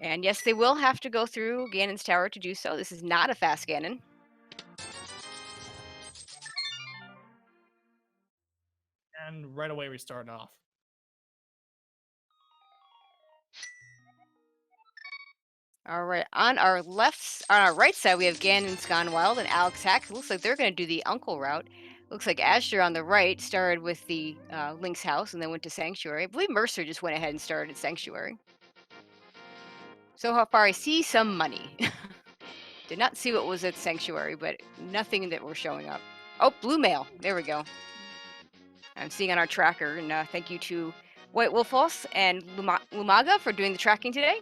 And yes, they will have to go through Ganon's tower to do so. This is not a fast Ganon. And right away we start off. All right, on our right side, we have Ganon's Gone Wild and Alex Hack. Looks like they're going to do the Uncle route. Looks like Asher on the right started with the Link's house and then went to Sanctuary. I believe Mercer just went ahead and started at Sanctuary. So far, I see some money. Did not see what was at Sanctuary, but nothing that were showing up. Oh, Blue Mail. There we go. I'm seeing on our tracker, and thank you to White Wolfos and Lumaga for doing the tracking today.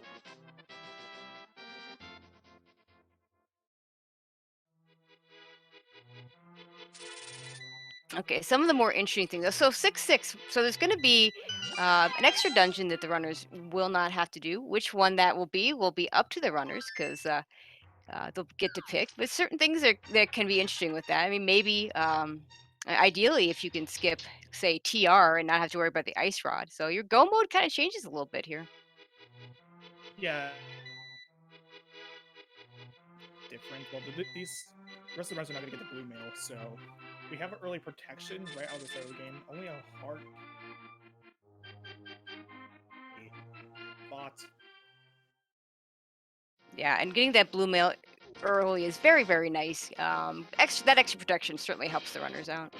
Okay, some of the more interesting things. So 6-6. So there's going to be an extra dungeon that the runners will not have to do. Which one that will be up to the runners because they'll get to pick. But certain things that can be interesting with that. I mean, maybe ideally if you can skip, say, TR and not have to worry about the ice rod. So your go mode kind of changes a little bit here. Yeah. Different. Well, these rest of the runs are not going to get the blue mail, so we have an early protection right out of the start of the game. Only a heart. Thought. Yeah, and getting that blue mail early is very, very nice. That extra protection certainly helps the runners out.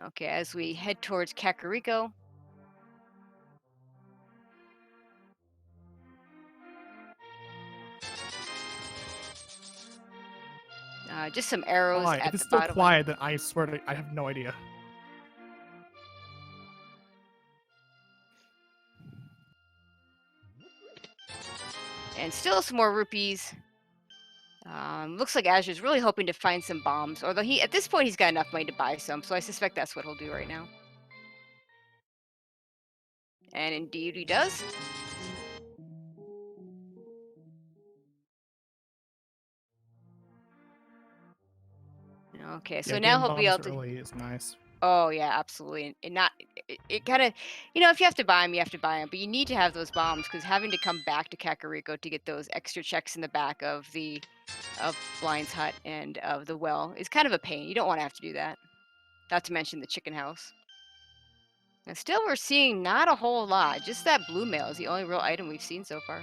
Okay, as we head towards Kakariko. Just some arrows Why? at If it's the so bottom. quiet, then I swear to, I have no idea. And still some more rupees. Looks like Azur's really hoping to find some bombs. Although at this point, he's got enough money to buy some. So I suspect that's what he'll do right now. And indeed he does. Okay, so Yeah, now getting he'll be bombs able to... early is nice. Oh, yeah, absolutely. And not... It kind of... if you have to buy them, you have to buy them. But you need to have those bombs because having to come back to Kakariko to get those extra checks in the back of Blind's hut and of the well is kind of a pain. You don't want to have to do that. Not to mention the chicken house. And still, we're seeing not a whole lot. Just that blue mail is the only real item we've seen so far.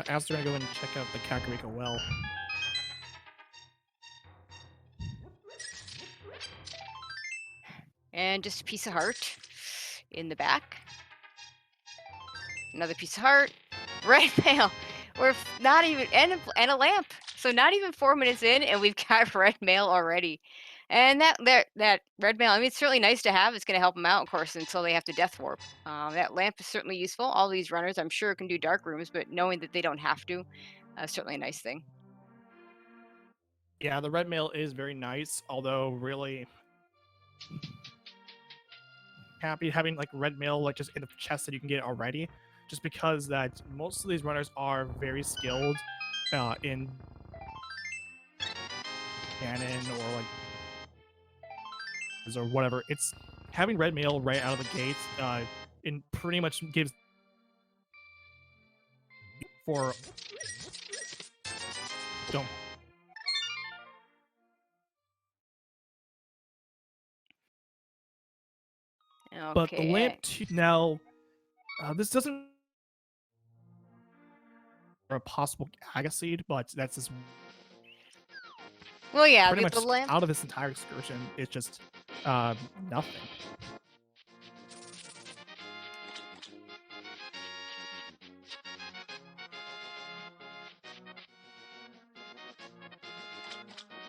As they're gonna go and check out the Kakariko well. And just a piece of heart in the back. Another piece of heart. Red mail. We're not even... And a lamp. So not even 4 minutes in, and we've got red mail already. And that red mail, I mean, it's certainly nice to have. It's going to help them out, of course, until they have to death warp. That lamp is certainly useful. All these runners, I'm sure, can do dark rooms, but knowing that they don't have to, certainly a nice thing. Yeah, the red mail is very nice, although really happy having like red mail like just in the chest that you can get already, just because that most of these runners are very skilled in Ganon or like or whatever. It's having red mail right out of the gate. It pretty much gives for don't. But the lamp now, this doesn't a possible Agaseed, but that's just Well, yeah, pretty much the lamp. out of this entire excursion. It's just nothing.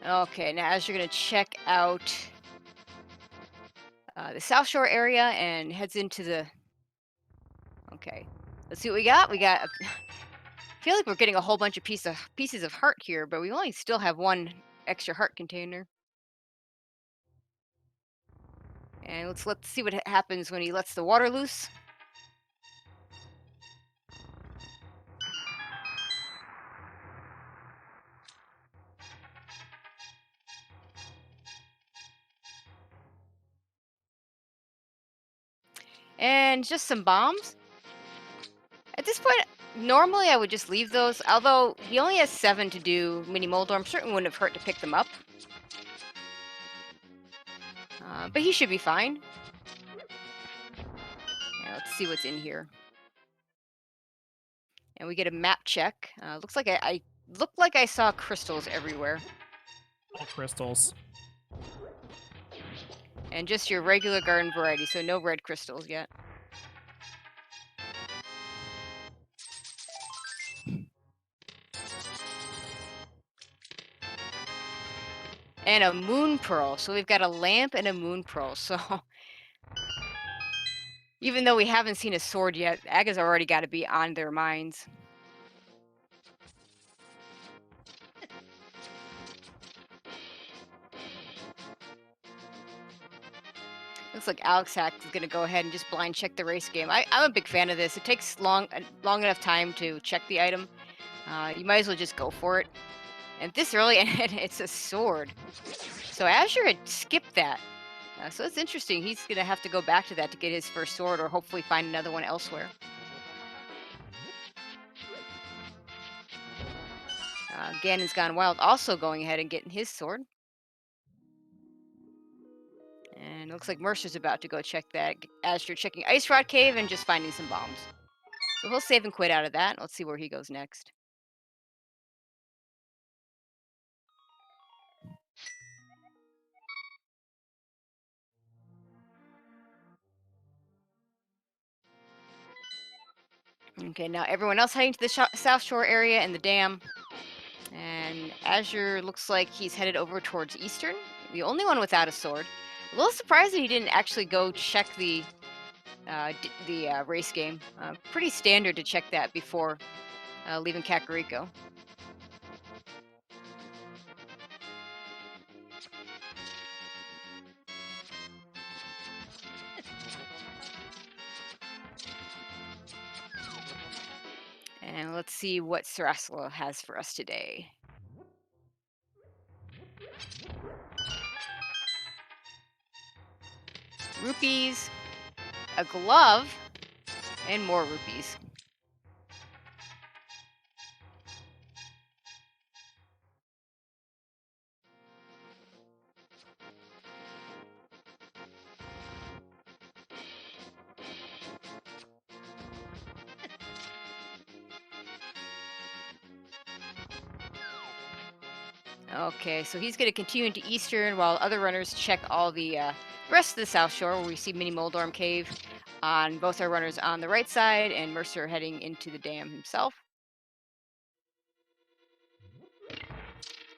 Okay, now as you're going to check out the South Shore area and heads into the... Okay, let's see what we got. I feel like we're getting a whole bunch of pieces of heart here, but we only still have one extra heart container. And let's see what happens when he lets the water loose. and just some bombs. At this point, normally I would just leave those, although he only has 7 to do mini Moldorm. Certainly wouldn't have hurt to pick them up. But he should be fine. Yeah, let's see what's in here. And we get a map check. Looks like I looked like I saw crystals everywhere. All crystals. And just your regular garden variety, so no red crystals yet. And a moon pearl. So we've got a lamp and a moon pearl. So even though we haven't seen a sword yet, Aga's already got to be on their minds. Looks like Alex Hack is going to go ahead and just blind check the race game. I'm a big fan of this. It takes long enough time to check the item. You might as well just go for it. And this early, and it's a sword. So Azure had skipped that. So it's interesting. He's going to have to go back to that to get his first sword, or hopefully find another one elsewhere. Ganon's Gone Wild also going ahead and getting his sword. And it looks like Mercer's about to go check that. Azure checking Ice Rod Cave and just finding some bombs. So he'll save and quit out of that. Let's see where he goes next. Okay, now everyone else heading to the South Shore area and the dam. And Azure looks like he's headed over towards Eastern. The only one without a sword. A little surprised that he didn't actually go check the race game. Pretty standard to check that before leaving Kakariko. And let's see what Saraslo has for us today. Rupees, a glove, and more rupees. Okay, so he's going to continue into Eastern while other runners check all the rest of the South Shore, where we see Mini Moldorm Cave on both our runners on the right side, and Mercer heading into the dam himself.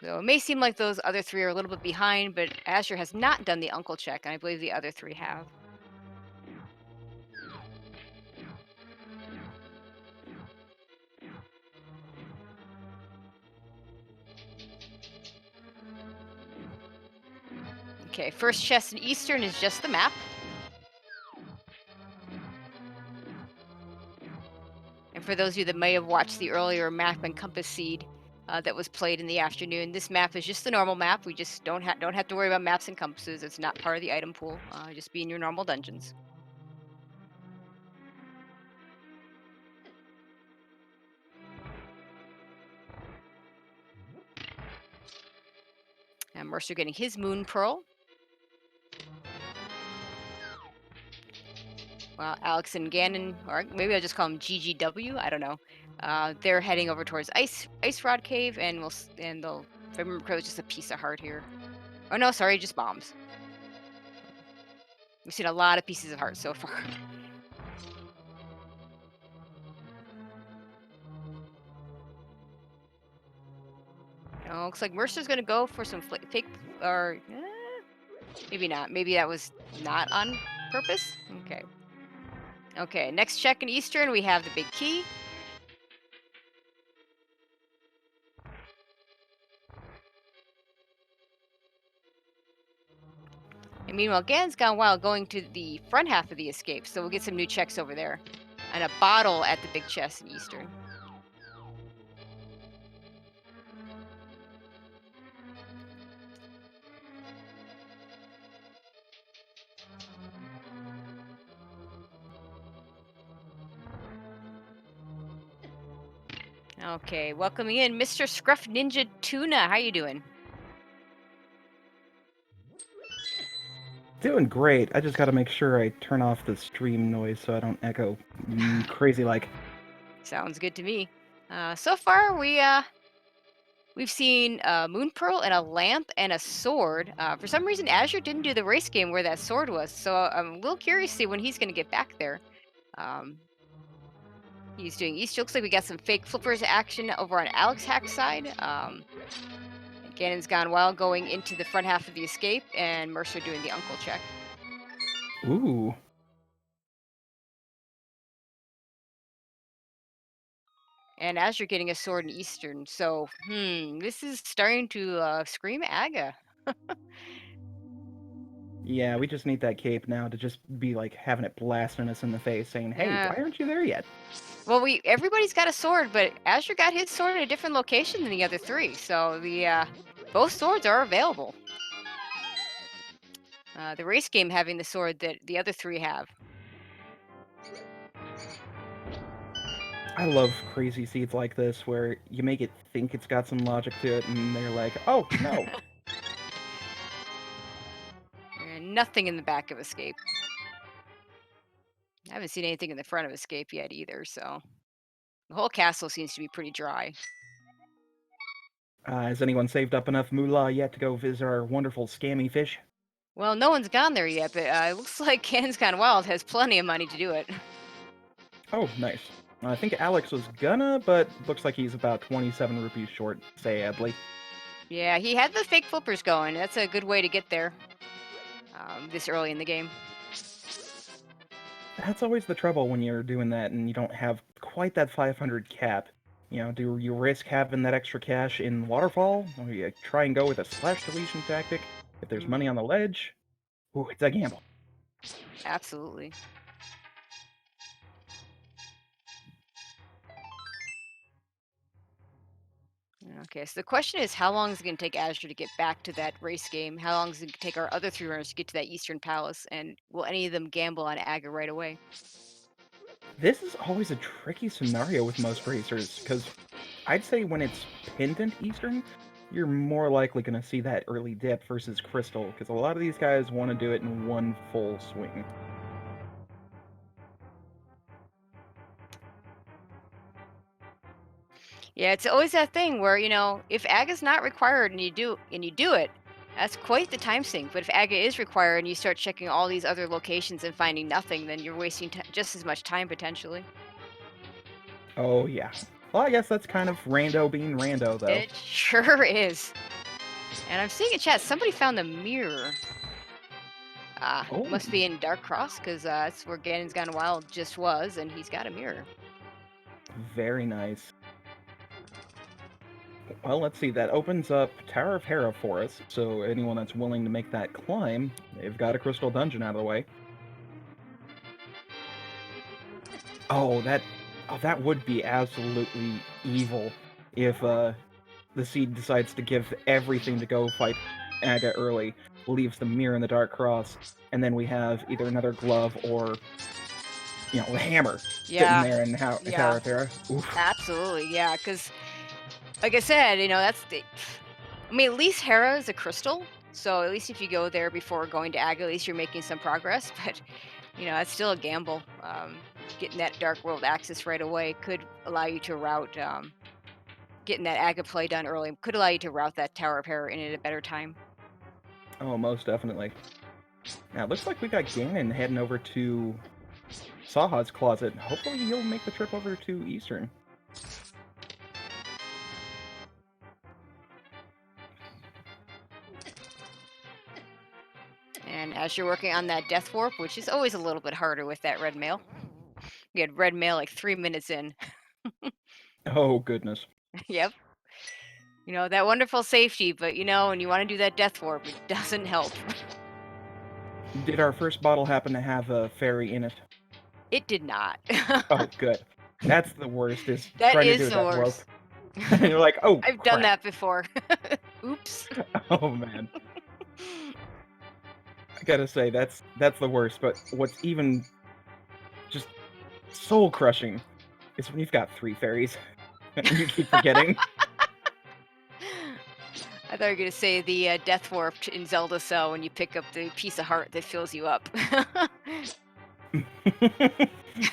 So it may seem like those other 3 are a little bit behind, but Azure has not done the uncle check, and I believe the other 3 have. Okay, first chest in Eastern is just the map. And for those of you that may have watched the earlier map and compass seed that was played in the afternoon, this map is just the normal map. We just don't have to worry about maps and compasses. It's not part of the item pool. Just be in your normal dungeons. And Mercer getting his Moon Pearl. Well, Alex and Ganon, or maybe I'll just call them GGW. I don't know. They're heading over towards Ice Rod Cave, and they'll, if I remember correctly, just a piece of heart here. Oh no, sorry, just bombs. We've seen a lot of pieces of heart so far. Oh, looks like Mercer's gonna go for some fake, or maybe not. Maybe that was not on purpose. Okay. Okay. Next check in Eastern, we have the big key. And meanwhile, Gan's Gone Wild going to the front half of the escape, so we'll get some new checks over there. And a bottle at the big chest in Eastern. Okay, welcoming in Mr. Scruff Ninja Tuna. How you doing? Doing great. I just gotta make sure I turn off the stream noise so I don't echo crazy like. Sounds good to me. So far we've seen Moon Pearl and a lamp and a sword. For some reason, Azure didn't do the race game where that sword was, so I'm a little curious to see when he's going to get back there. Um, he's doing East. Looks like we got some fake flippers action over on Alex Hack's side. Ganon's Gone Wild going into the front half of the escape, and Mercer doing the uncle check. Ooh. And Azure getting a sword in Eastern. So, this is starting to scream Aga. Yeah, we just need that cape now to just be like having it blasting us in the face saying, "Hey, Yeah. why aren't you there yet?" Well, everybody's got a sword, but Azure got his sword in a different location than the other three. So the both swords are available. The race game having the sword that the other three have. I love crazy seeds like this where you make it think it's got some logic to it and they're like, "Oh, no." And nothing in the back of Escape. I haven't seen anything in the front of Escape yet either. So the whole castle seems to be pretty dry. Has anyone saved up enough moolah yet to go visit our wonderful scammy fish? Well, no one's gone there yet, but it looks like Cannon's Gone Wild has plenty of money to do it. Oh, nice. I think Alex was gonna, but looks like he's about 27 rupees short, sadly. Yeah, he had the fake flippers going. That's a good way to get there this early in the game. That's always the trouble when you're doing that and you don't have quite that 500 cap. Do you risk having that extra cash in Waterfall? Or you try and go with a splash deletion tactic? If there's money on the ledge? Ooh, it's a gamble. Absolutely. Okay, so the question is, how long is it going to take Azure to get back to that race game? How long is it going to take our other three runners to get to that Eastern Palace? And will any of them gamble on Aga right away? This is always a tricky scenario with most racers, because I'd say when it's Pendant Eastern, you're more likely going to see that early dip versus Crystal, because a lot of these guys want to do it in one full swing. Yeah, it's always that thing where, if Aga's not required and you do it, that's quite the time sink. But if Aga is required and you start checking all these other locations and finding nothing, then you're wasting just as much time potentially. Oh, yeah. Well, I guess that's kind of rando being rando, though. It sure is. And I'm seeing in chat somebody found the mirror. Oh, Must be in Dark Cross because that's where Ganon's Gone Wild just was, and he's got a mirror. very nice. Well, let's see. That opens up Tower of Hera for us. So anyone that's willing to make that climb, they've got a crystal dungeon out of the way. Oh, that would be absolutely evil if the seed decides to give everything to go fight Aga early, leaves the mirror in the Dark Cross, and then we have either another glove or a hammer sitting Yeah, there in Tower of Hera. Oof. absolutely, yeah. Because, like I said, that's the. I mean, at least Hera is a crystal, so at least if you go there before going to Aga, at least you're making some progress. But that's still a gamble. Getting that Dark World access right away could allow you to route. Getting that Aga play done early could allow you to route that Tower of Hera in at a better time. Oh, most definitely. Now, it looks like we got Ganon heading over to Saha's closet. Hopefully he'll make the trip over to Eastern. And as you're working on that Death Warp, which is always a little bit harder with that red mail. We had red mail like 3 minutes in. Oh, goodness. Yep. That wonderful safety, but when you want to do that Death Warp, it doesn't help. Did our first bottle happen to have a fairy in it? It did not. Oh, good. That's the worst, is That trying to is do a the death warp. worst. And you're like, oh, I've done crap. that before. Oops. Oh, man. I gotta say, that's the worst, but what's even just soul-crushing is when you've got 3 fairies. You keep forgetting. I thought you were gonna say the death warp in Zelda Cell when you pick up the piece of heart that fills you up.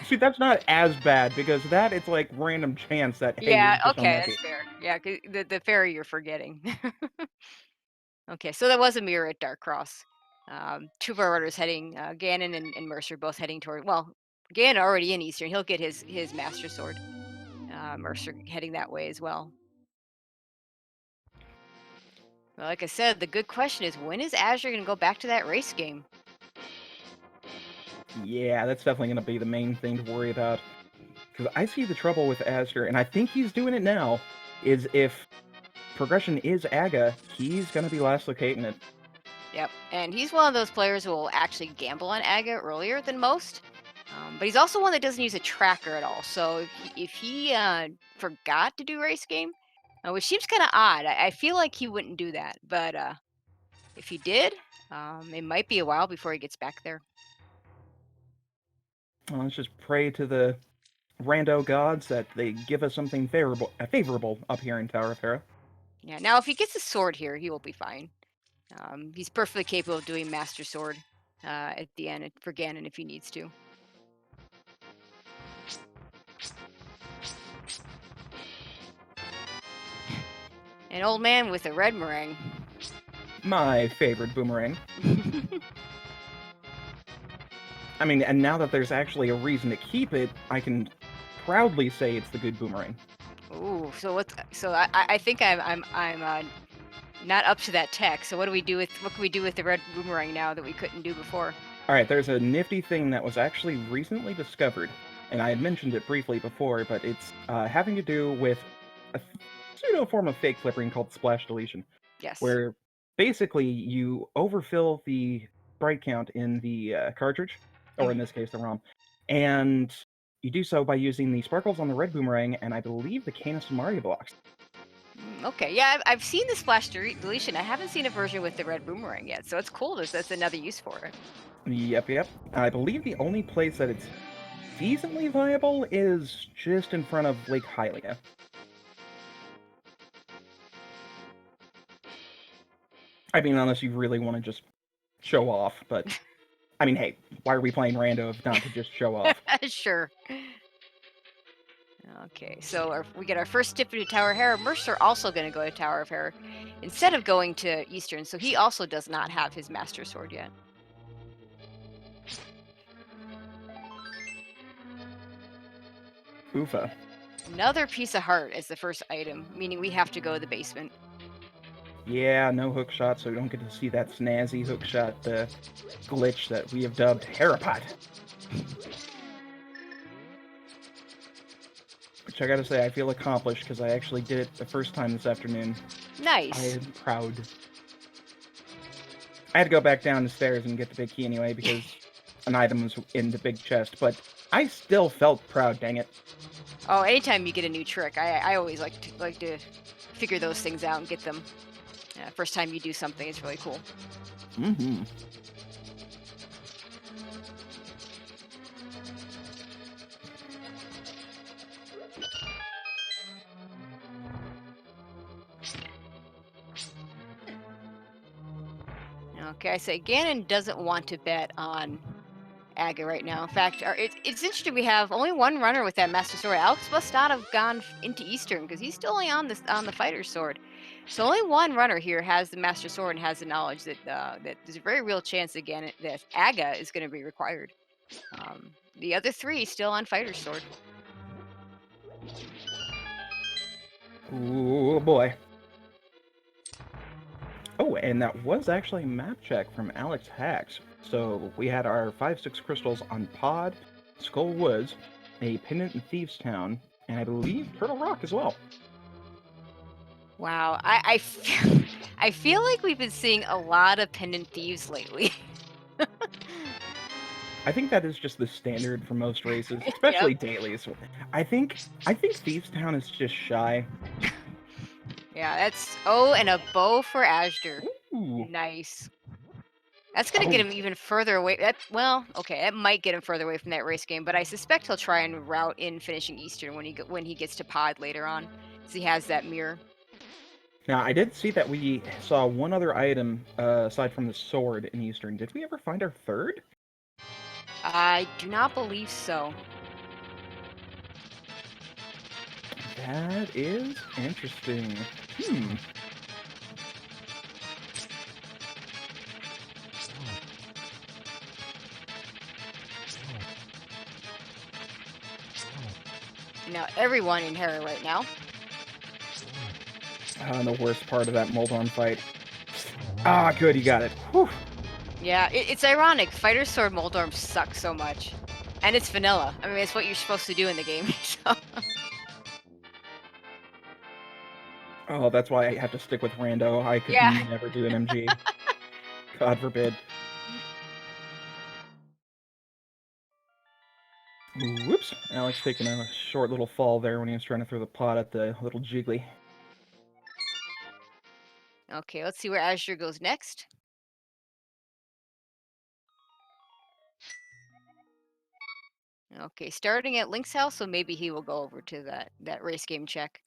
See, that's not as bad because that it's like random chance that hey, you're Yeah, just okay, unlucky. that's fair. Yeah, 'cause the fairy you're forgetting. Okay, so that was a mirror at Dark Cross. Two of our runners heading, Ganon and Mercer both heading toward. Well, Ganon already in Eastern. He'll get his Master Sword. Mercer heading that way as well. Well, like I said, the good question is when is Azure going to go back to that race game? Yeah, that's definitely going to be the main thing to worry about. Because I see the trouble with Aster, and I think he's doing it now, is if progression is Aga, he's going to be last locating it. Yep, and he's one of those players who will actually gamble on Aga earlier than most. But he's also one that doesn't use a tracker at all. So if he forgot to do race game, which seems kind of odd, I feel like he wouldn't do that. But if he did, it might be a while before he gets back there. Well, let's just pray to the rando gods that they give us something favorable up here in Tower of Hera. Yeah. Now, if he gets a sword here, he will be fine. He's perfectly capable of doing Master Sword at the end for Ganon if he needs to. An old man with a red meringue. My favorite boomerang. I mean, and now that there's actually a reason to keep it, I can proudly say it's the good boomerang. Ooh, so what's so I think I'm not up to that tech. So what can we do with the red boomerang now that we couldn't do before? All right, there's a nifty thing that was actually recently discovered, and I had mentioned it briefly before, but it's having to do with a pseudo form of fake flippering called splash deletion, Yes. where basically you overfill the sprite count in the cartridge, or in this case the ROM, and you do so by using the sparkles on the red boomerang and I believe the Canis Mario blocks. Okay, yeah, I've seen the splash deletion. I haven't seen a version with the red boomerang yet, so it's cool. That's another use for it. Yep. I believe the only place that it's decently viable is just in front of Lake Hylia. I mean, unless you really want to just show off, but I mean, hey, why are we playing rando if not to just show off? Sure. Okay, so we get our first dip into Tower of Hera. Mercer also going to go to Tower of Hera instead of going to Eastern, so he also does not have his Master Sword yet. Oofa. Another piece of heart as the first item, meaning we have to go to the basement. Yeah, no hook shot, so we don't get to see that snazzy hook shot glitch that we have dubbed Herapot. Which I gotta say, I feel accomplished because I actually did it the first time this afternoon. Nice. I am proud. I had to go back down the stairs and get the big key anyway because an item was in the big chest, but I still felt proud, dang it. Oh, anytime you get a new trick, I always like to figure those things out and get them. First time you do something, it's really cool. Mm-hmm. Okay, I say Ganon doesn't want to bet on Aga right now. In fact, it's interesting we have only one runner with that Master Sword. Alex must not have gone into Eastern because he's still only on the Fighter's Sword. So only one runner here has the Master Sword and has the knowledge that that there's a very real chance again that Aga is going to be required. The other three still on Fighter's Sword. Ooh, boy. Oh, and that was actually a map check from Alex Hacks. So we had our 5-6 crystals on Pod, Skull Woods, a pendant in Thieves Town, and I believe Turtle Rock as well. Wow, I feel like we've been seeing a lot of pendant thieves lately. I think that is just the standard for most races, especially dailies. I think Thieves Town is just shy. Yeah, that's and a bow for Ashdar. Ooh. Nice. That's gonna Oh, get him even further away. Well, okay, it might get him further away from that race game, but I suspect he'll try and route in finishing Eastern when he gets to Pod later on, because he has that mirror. now I did see that we saw one other item aside from the sword in Eastern. Did we ever find our third? I do not believe so. That is interesting. Hmm. Now everyone in Hera right now. The worst part of that Moldorm fight. Ah, good, you got it. Whew. Yeah, it's ironic. Fighter Sword Moldorm sucks so much, and it's vanilla. I mean, it's what you're supposed to do in the game. So. Oh, that's why I have to stick with Rando. I could Yeah. never do an MG. God forbid. Whoops. Alex taking a short little fall there when he was trying to throw the pot at the little Jiggly. Okay, let's see where Azure goes next. Okay, starting at Link's house, so maybe he will go over to that race game check.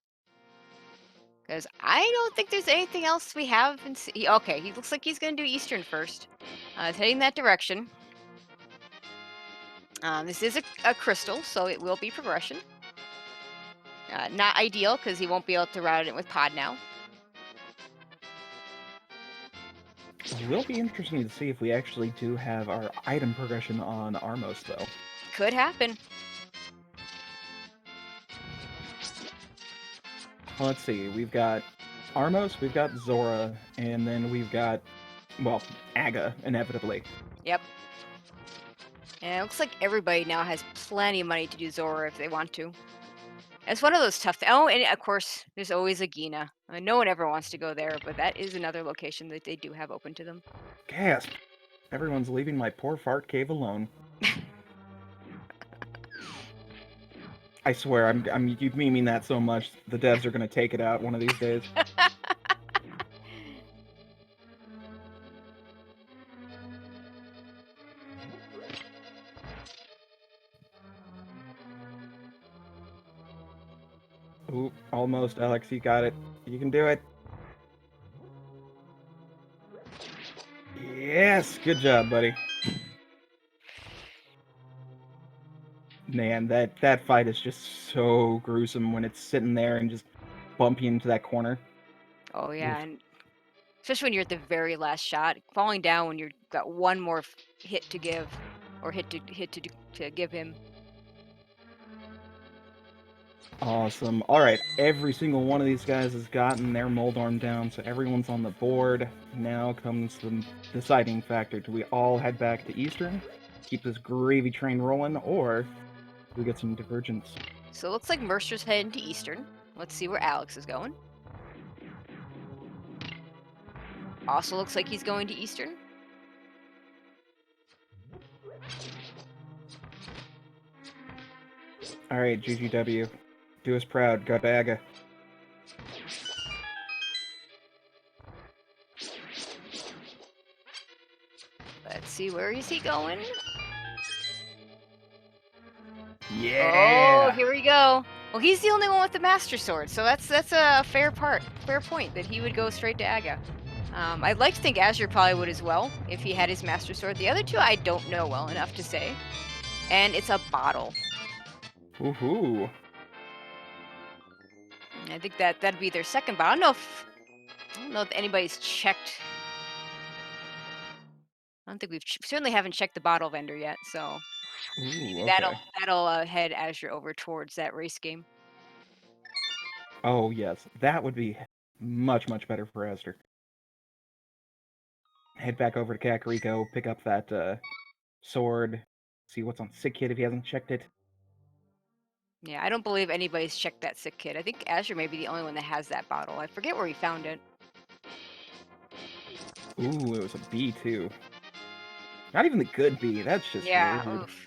Because I don't think there's anything else we have. Okay, he looks like he's going to do Eastern first. He's heading that direction. This is a crystal, so it will be progression. Not ideal, because he won't be able to route it with Pod now. It will be interesting to see if we actually do have our item progression on Armos, though. Could happen. Well, let's see. We've got Armos, we've got Zora, and then we've got, well, Aga, inevitably. Yep. And it looks like everybody now has plenty of money to do Zora if they want to. It's one of those tough Oh, and of course, there's always a Gina. No one ever wants to go there, but that is another location that they do have open to them. Gasp! Everyone's leaving my poor fart cave alone. I swear, you mean that so much, the devs are gonna take it out one of these days. Ooh, almost, Alex, you got it. You can do it. Yes, good job, buddy. Man, that fight is just so gruesome when it's sitting there and just bump you into that corner. Oh yeah, Oof. and especially when you're at the very last shot, falling down when you've got one more hit to give, or to give him. Awesome. Alright, every single one of these guys has gotten their Moldorm down, so everyone's on the board. Now comes the deciding factor. Do we all head back to Eastern, keep this gravy train rolling, or do we get some divergence? So it looks like Mercer's heading to Eastern. Let's see where Alex is going. Also looks like he's going to Eastern. Alright, GGW. Do us proud. Go to Aga. Let's see, where is he going? Oh, Yeah! here we go. Well, he's the only one with the Master Sword, so that's a fair point that he would go straight to Aga. I'd like to think Azure probably would as well if he had his Master Sword. The other two I don't know well enough to say. And it's a bottle. Woohoo! I think that'd be their second bottle. I don't know if anybody's checked. I don't think we certainly haven't checked the bottle vendor yet, so maybe Ooh, okay. that'll head Azure over towards that race game. Oh, yes. That would be much, much better for Esther. Head back over to Kakariko, pick up that sword, see what's on Sick Kid if he hasn't checked it. Yeah, I don't believe anybody's checked that sick kid. I think Azure may be the only one that has that bottle. I forget where he found it. Ooh, it was a B, too. Not even the good B, that's just Yeah, rude. oof.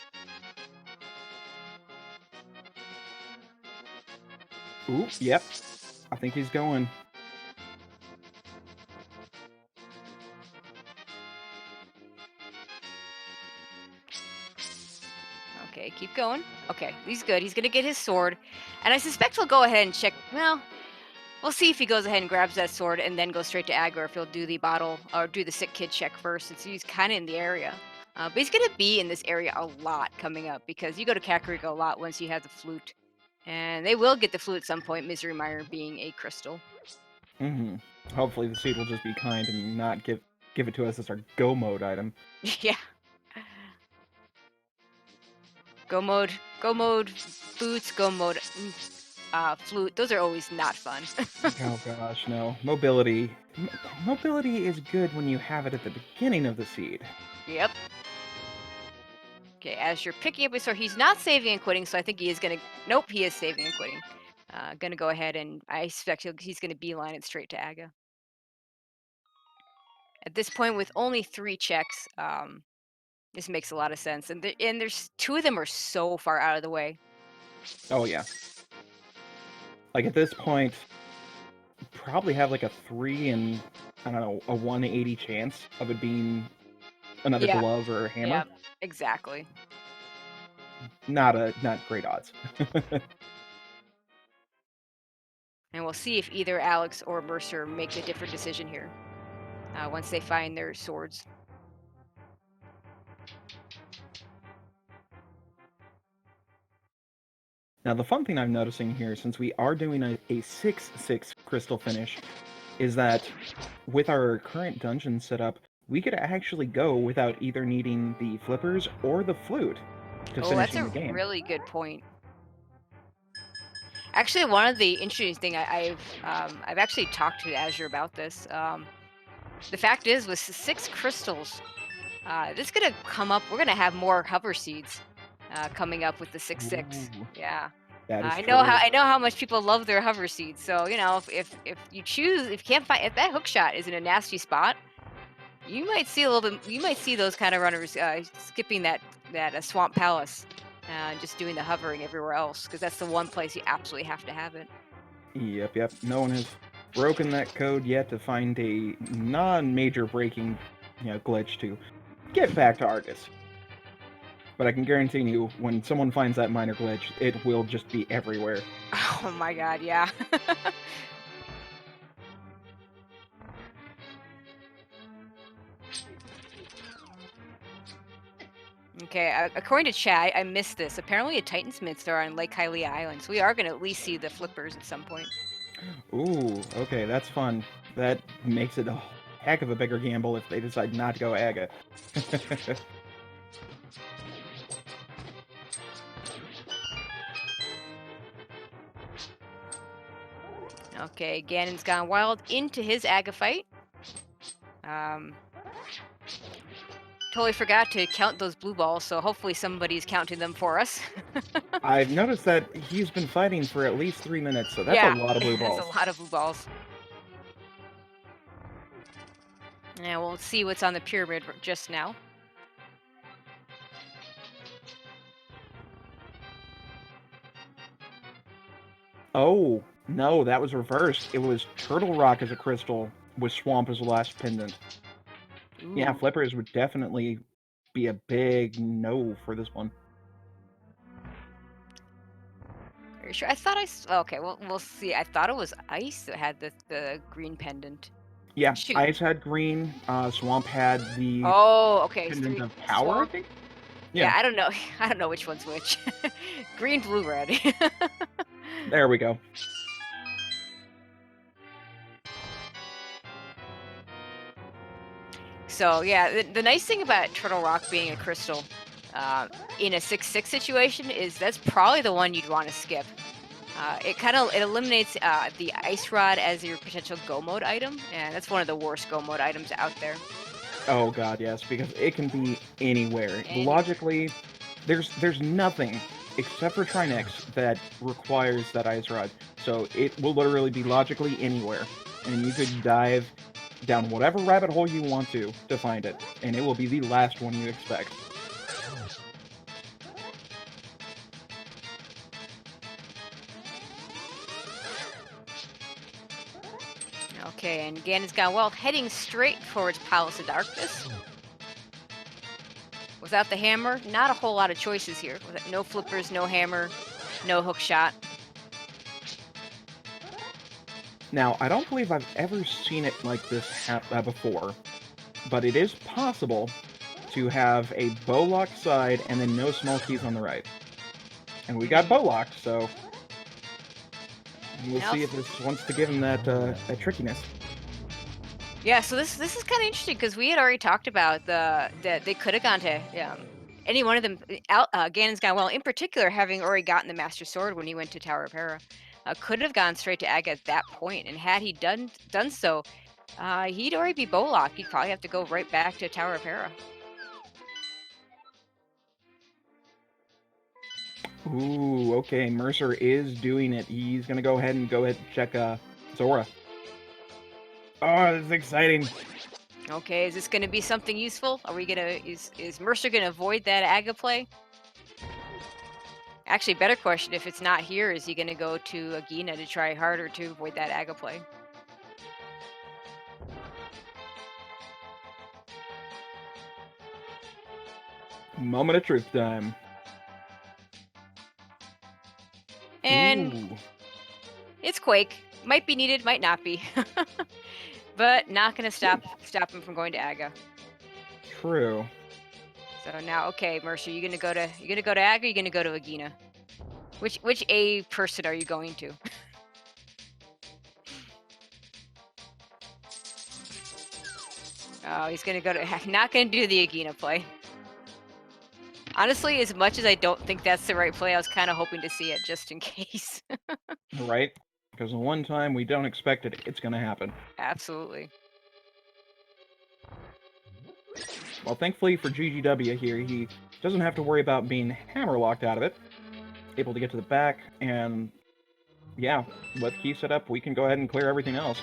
Ooh, yep. I think he's going. Okay, keep going. Okay, he's good. He's gonna get his sword, and I suspect he'll go ahead and check. Well, we'll see if he goes ahead and grabs that sword and then goes straight to Agra, or if he'll do the bottle or do the sick kid check first, since he's kind of in the area. But he's gonna be in this area a lot coming up because you go to Kakariko a lot once you have the flute, and they will get the flute at some point. Misery Mire being a crystal. Mm-hmm. Hopefully the seed will just be kind and not give it to us as our go mode item. Yeah. Go mode, boots, go mode, flute. Those are always not fun. Oh gosh, no. Mobility. Mobility is good when you have it at the beginning of the seed. Yep. Okay, as you're picking up his sword, he's not saving and quitting, so I think he is gonna. Nope, he is saving and quitting. Gonna go ahead and I expect he's gonna beeline it straight to Aga. At this point, with only 3 checks, this makes a lot of sense, and there's 2 of them are so far out of the way. Oh yeah. Like at this point, probably have like a 3 and I don't know, a 180 chance of it being another Yeah, glove or a hammer. yeah, exactly. Not great odds. And we'll see if either Alex or Mercer make a different decision here once they find their swords. Now the fun thing I'm noticing here, since we are doing a 6/6 crystal finish, is that with our current dungeon setup, we could actually go without either needing the flippers or the flute to Oh, that's finishing a the game. really good point. Actually, one of the interesting thing I've actually talked to Azure about this. The fact is, with 6 crystals, this is gonna come up. We're gonna have more hover seeds coming up with the 6/6. Ooh, Yeah, that is I true. know how much people love their hover seeds. So you know, if you choose, if you can't find, if that hook shot is in a nasty spot, you might see a little bit. You might see those kind of runners skipping that swamp palace. Just doing the hovering everywhere else, because that's the one place you absolutely have to have it. Yep. No one has broken that code yet to find a non-major breaking, glitch to get back to Argus. But I can guarantee you, when someone finds that minor glitch, it will just be everywhere. Oh my god, yeah. Okay, according to chat, I missed this. Apparently, a Titan's Midst are on Lake Hylia Island, so we are going to at least see the flippers at some point. Ooh, okay, that's fun. That makes it a heck of a bigger gamble if they decide not to go Aga. Okay, Ganon's gone wild into his Aga fight. Um, totally forgot to count those blue balls, so hopefully somebody's counting them for us. I've noticed that he's been fighting for at least 3 minutes, so that's a Yeah, lot of blue that's balls. a lot of blue balls. Yeah, we'll see what's on the pyramid just now. Oh, no, that was reversed. It was Turtle Rock as a crystal, with Swamp as the last pendant. Yeah, Ooh. Flippers would definitely be a big no for this one. Are you sure? I thought okay, well, we'll see. I thought it was Ice that had the green pendant. Yeah, Shoot. Ice had green, Swamp had the Oh, okay. pendant Three of power, swamp. I think? Yeah, Yeah. I don't know. I don't know which one's which. Green, blue, red. There we go. So yeah, the nice thing about Turtle Rock being a crystal in a 6/6 situation is that's probably the one you'd want to skip. It eliminates the ice rod as your potential go mode item, and that's one of the worst go mode items out there. Oh god, yes, because it can be anywhere. Anywhere. Logically, there's nothing except for Trinex that requires that ice rod. So it will literally be logically anywhere. And you could dive down whatever rabbit hole you want to find it. And it will be the last one you expect. Okay, and Ganon's gone well, heading straight towards Palace of Darkness. Without the hammer, not a whole lot of choices here. No flippers, no hammer, no hook shot. Now, I don't believe I've ever seen it like this before, but it is possible to have a bow lock side and then no small keys on the right. And we got bow locked, so we'll Now, see if this wants to give him that trickiness. yeah, so this is kind of interesting because we had already talked about that they could have gone to any one of them. Ganon's gone well, in particular, having already gotten the Master Sword when he went to Tower of Hera, could have gone straight to Aga at that point, and had he done so, he'd already be bow locked. He'd probably have to go right back to Tower of Hera. Ooh, okay, Mercer is doing it. He's gonna go ahead and check Zora. Oh, this is exciting. Okay, is this going to be something useful? Are we gonna is Mercer gonna avoid that Aga play? Actually, better question: if it's not here, is he gonna go to Agina to try harder to avoid that Aga play? Moment of truth time. And Ooh. it's Quake. Might be needed, might not be. But not gonna stop him from going to Aga. True. So now, okay, Mercer, you gonna go to Aga? Or you gonna go to Agina? Which A person are you going to? Oh, he's gonna go to not gonna do the Agina play. Honestly, as much as I don't think that's the right play, I was kind of hoping to see it just in case. Right? Because the one time we don't expect it, it's gonna happen. Absolutely. Well, thankfully for GGW here, he doesn't have to worry about being hammer-locked out of it. Able to get to the back, and yeah, with key set up, we can go ahead and clear everything else.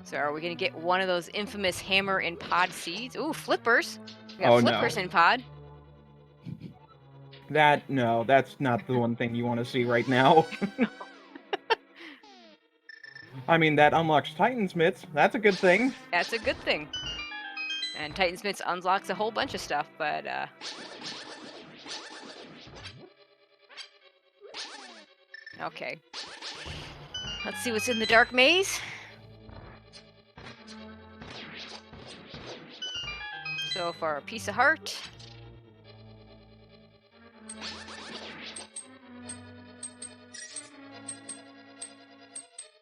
So are we gonna get one of those infamous hammer and pod seeds? Ooh, flippers. We got Oh, flippers no. in pod. No, that's not the one thing you want to see right now. I mean, that unlocks Titansmiths. That's a good thing. That's a good thing. And Titansmiths unlocks a whole bunch of stuff, but okay. Let's see what's in the dark maze. So far, a piece of heart.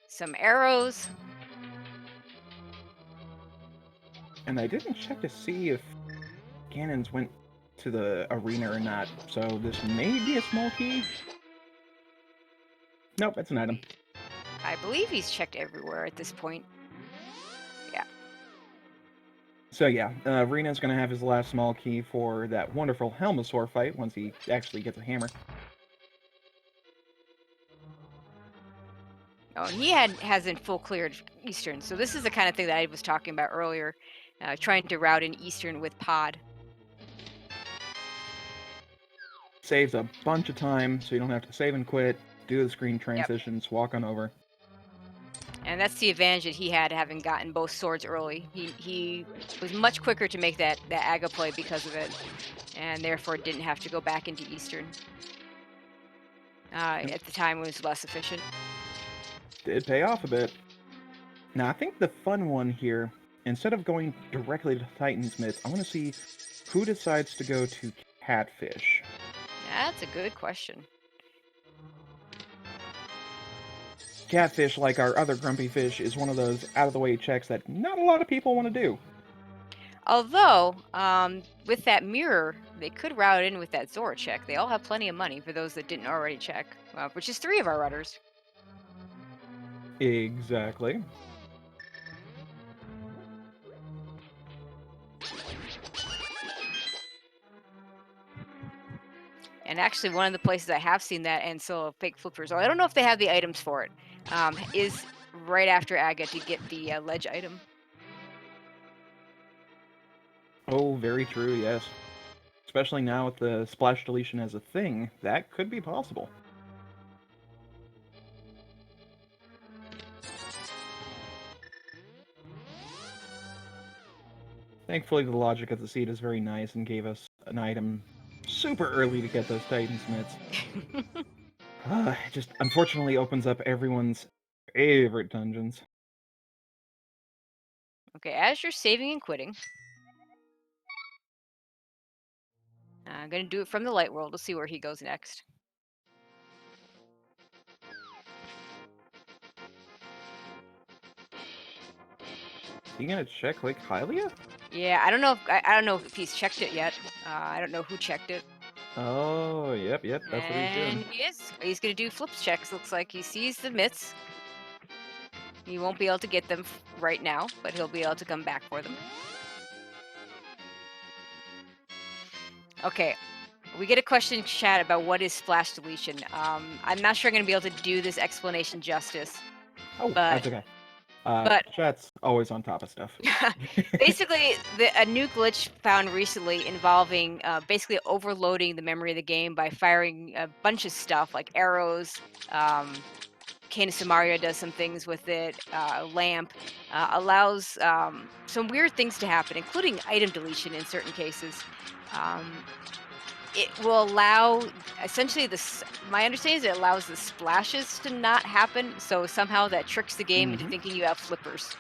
Some arrows. And I didn't check to see if Ganon's went to the arena or not, so this may be a small key. Nope, it's an item. I believe he's checked everywhere at this point. Yeah. So yeah, Arena's gonna have his last small key for that wonderful Helmasaur fight once he actually gets a hammer. Oh, and he hasn't full cleared Eastern, so this is the kind of thing that I was talking about earlier, trying to route in Eastern with pod. Saves a bunch of time, so you don't have to save and quit, do the screen transitions, walk on over. And that's the advantage that he had, having gotten both swords early. He was much quicker to make that Aga play because of it, and therefore didn't have to go back into Eastern. At the time, it was less efficient. Did pay off a bit. Now, I think the fun one here, instead of going directly to Titansmith, I want to see who decides to go to Catfish. That's a good question. Catfish, like our other grumpy fish, is one of those out-of-the-way checks that not a lot of people want to do. Although, with that mirror, they could route in with that Zora check. They all have plenty of money for those that didn't already check, which is 3 of our rudders. Exactly. And actually, one of the places I have seen that and so fake flippers, I don't know if they have the items for it, is right after Aga to get the ledge item. Oh, very true, yes. Especially now with the splash deletion as a thing, that could be possible. Thankfully, the logic of the seed is very nice and gave us an item super early to get those Titan Smiths. It just unfortunately opens up everyone's favorite dungeons. Okay, as you're saving and quitting, I'm gonna do it from the light world. We'll see where he goes next. You gonna check Lake Hylia? Yeah, I don't know if I don't know if he's checked it yet. I don't know who checked it. Oh, yep, that's what he's And doing. he is. He's gonna do flips checks. Looks like he sees the myths. He won't be able to get them right now, but he'll be able to come back for them. Okay, we get a question in chat about what is splash deletion. I'm not sure I'm gonna be able to do this explanation justice, Oh, but that's okay. but Chat's always on top of stuff. basically, a new glitch found recently involving basically overloading the memory of the game by firing a bunch of stuff like arrows. Cane Samaria does some things with it. Lamp allows some weird things to happen, including item deletion in certain cases. It will allow essentially this. My understanding is it allows the splashes to not happen. So somehow that tricks the game into thinking you have flippers.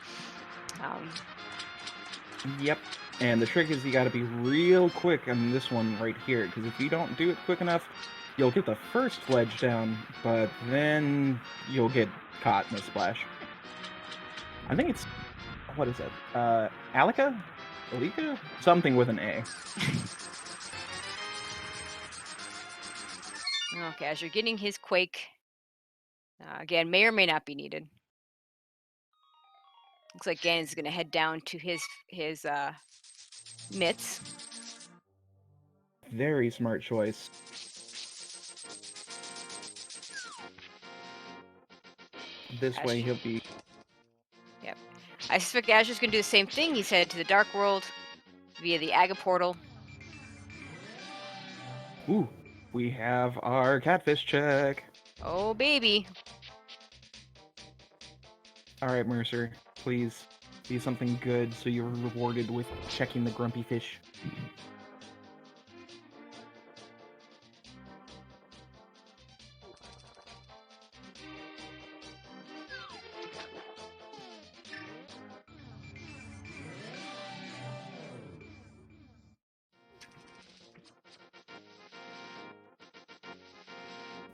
Yep. And the trick is you gotta be real quick on this one right here, because if you don't do it quick enough, you'll get the first ledge down, but then you'll get caught in a splash. I think it's... what is it? Alika? Alika? Something with an A. Okay, as you're getting his quake, again, may or may not be needed. Looks like Ganon's going to head down to his mitts. Very smart choice. This way he'll be... Yep. I suspect Azur's going to do the same thing. He's headed to the Dark World via the Aga portal. Ooh, we have our catfish check. Oh, baby. Alright, Mercer, please be something good so you're rewarded with checking the grumpy fish.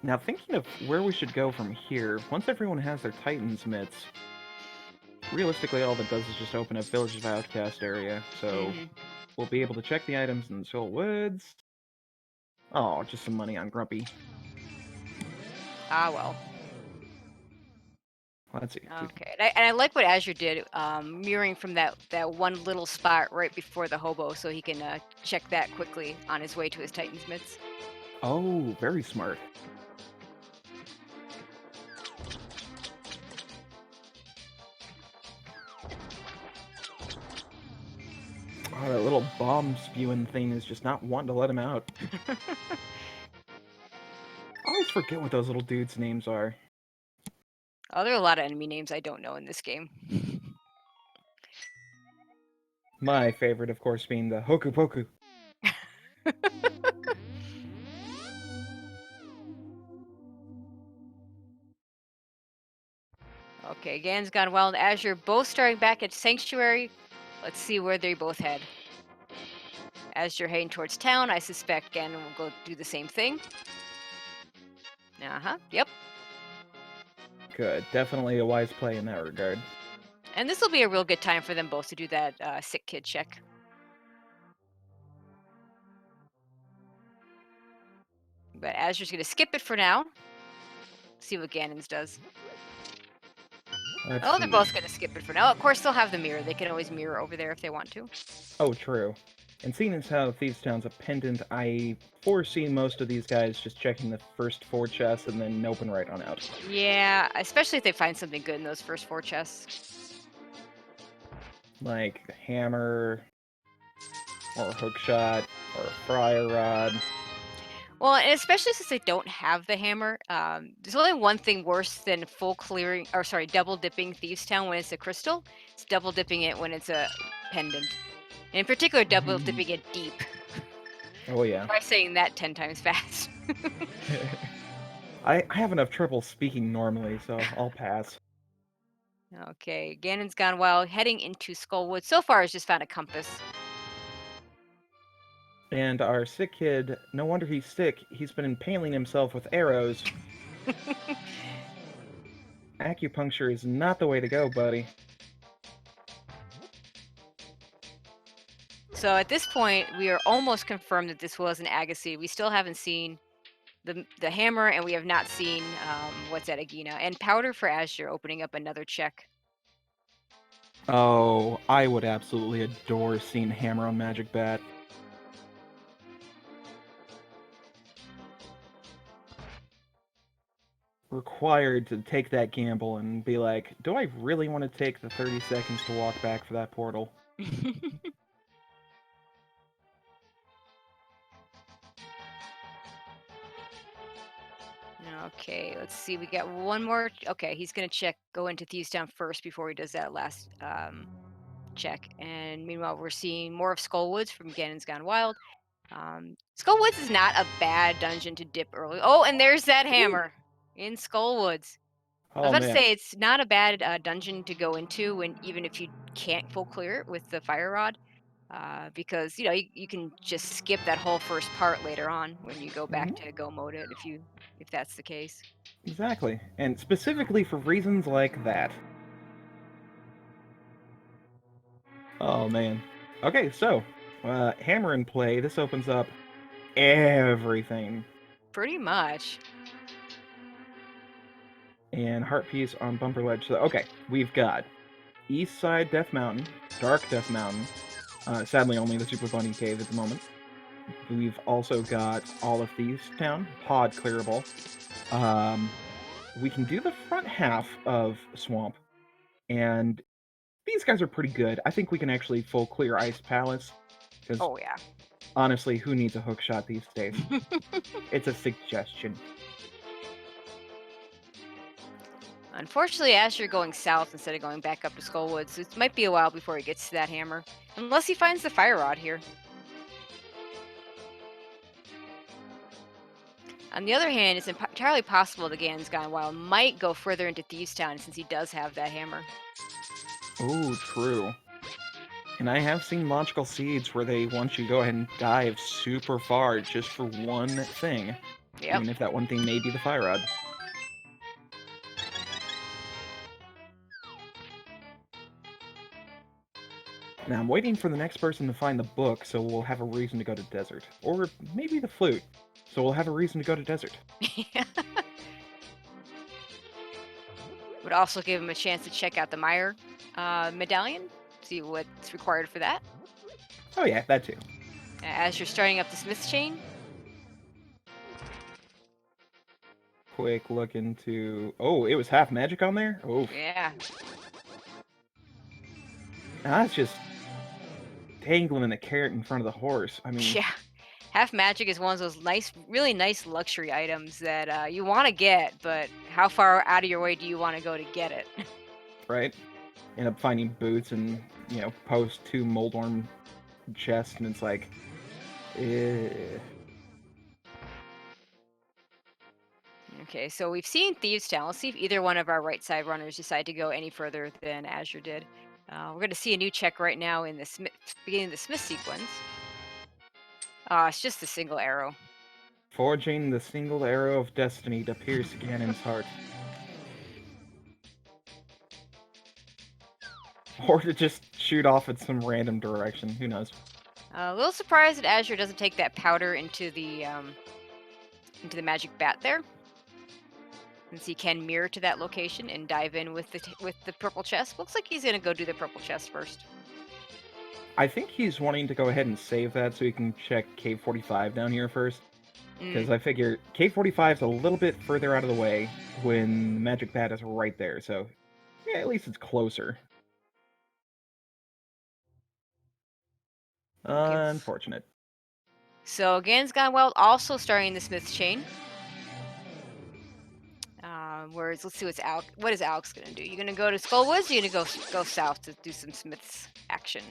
Now, thinking of where we should go from here, once everyone has their Titan's mitts, realistically all that does is just open up Village of Outcast area, so we'll be able to check the items in the Soul Woods. Oh, just some money on Grumpy. Ah, well. Let's see. Okay, and I like what Azure did, mirroring from that one little spot right before the hobo, so he can check that quickly on his way to his Titan's mitts. Oh, very smart. Oh, that little bomb spewing thing is just not wanting to let him out. I always forget what those little dudes' names are. Oh, there are a lot of enemy names I don't know in this game. My favorite, of course, being the Hoku Poku. Okay, Gan's gone well and Azure both starting back at Sanctuary. Let's see where they both head. As you're heading towards town, I suspect Ganon will go do the same thing. Yep. Good. Definitely a wise play in that regard. And this will be a real good time for them both to do that sick kid check. But Azure's going to skip it for now. See what Ganon's does. Let's They're see. both going to skip it for now. Of course, they'll have the mirror. They can always mirror over there if they want to. Oh, true. And seeing as how Thieves Town's a pendant, I foresee most of these guys just checking the first 4 chests and then noping right on out. Yeah, especially if they find something good in those first 4 chests. Like a hammer, or a hookshot, or a fryer rod. Well, and especially since they don't have the hammer, there's only one thing worse than double dipping Thieves Town when it's a crystal. It's double dipping it when it's a pendant. In particular, double dipping it deep. Oh yeah. Try saying that 10 times fast. I have enough trouble speaking normally, so I'll pass. Okay, Ganon's gone wild, heading into Skullwood. So far, has just found a compass. And our sick kid, no wonder he's sick. He's been impaling himself with arrows. Acupuncture is not the way to go, buddy. So at this point, we are almost confirmed that this was an Agassi. We still haven't seen the hammer, and we have not seen what's at Agina. And powder for Azure, opening up another check. Oh, I would absolutely adore seeing Hammer on Magic Bat. Required to take that gamble and be like, do I really want to take the 30 seconds to walk back for that portal? Okay, let's see. We got one more. Okay, he's gonna go into Thieves Town first before he does that last check. And meanwhile, we're seeing more of Skullwoods from Ganon's Gone Wild. Skullwoods is not a bad dungeon to dip early. Oh, and there's that hammer in Skullwoods. I was Oh about to man, say it's not a bad dungeon to go into when even if you can't full clear it with the fire rod, because you can just skip that whole first part later on when you go back to go mode it if that's the case. exactly. And specifically for reasons like that. Oh man. Okay, so, Hammer in play, this opens up everything. Pretty much. And Heart Piece on Bumper Ledge. So, okay, we've got East Side Death Mountain, Dark Death Mountain, sadly only the Super Bunny Cave at the moment. We've also got all of Thieves Town, pod clearable. We can do the front half of Swamp, and these guys are pretty good. I think we can actually full clear Ice Palace, because Oh yeah. honestly, who needs a hook shot these days? It's a suggestion. Unfortunately, Azure going south instead of going back up to Skullwoods. It might be a while before he gets to that hammer, unless he finds the fire rod here. On the other hand, it's entirely possible that Ganon's Gone Wild might go further into Thieves Town since he does have that hammer. Oh, true. And I have seen Logical Seeds where they want you to go ahead and dive super far just for one thing. Yep. Even if that one thing may be the fire rod. Now I'm waiting for the next person to find the book, so we'll have a reason to go to desert. Or maybe the flute, so we'll have a reason to go to desert. Would also give him a chance to check out the Meyer medallion, see what's required for that. Oh yeah, that too. As you're starting up the Smith's chain. Quick look into... Oh, it was half magic on there? Oh. Yeah. That's just tangling the carrot in front of the horse. I mean... Yeah. Half magic is one of those really nice luxury items that you want to get, but how far out of your way do you want to go to get it? Right? End up finding boots and, post 2 Moldorm chests, and it's like... Okay, so we've seen Thieves Town. Let's see if either one of our right side runners decide to go any further than Azure did. We're going to see a new check right now in the beginning of the Smith sequence. It's just a single arrow. Forging the single arrow of destiny to pierce Ganon's heart. Or to just shoot off at some random direction. Who knows? A little surprised that Azure doesn't take that powder into the magic bat there, since he can mirror to that location and dive in with the purple chest. Looks like he's gonna go do the purple chest first. I think he's wanting to go ahead and save that so he can check Cave 45 down here first. Because I figure Cave 45 is a little bit further out of the way when the magic bat is right there, so yeah, at least it's closer. Okay. Unfortunate. So Ganon's Gone Wild also starting the Smith's chain. Whereas let's see what is Alex gonna do? You gonna go to Skullwoods? Or you gonna go south to do some Smith's action?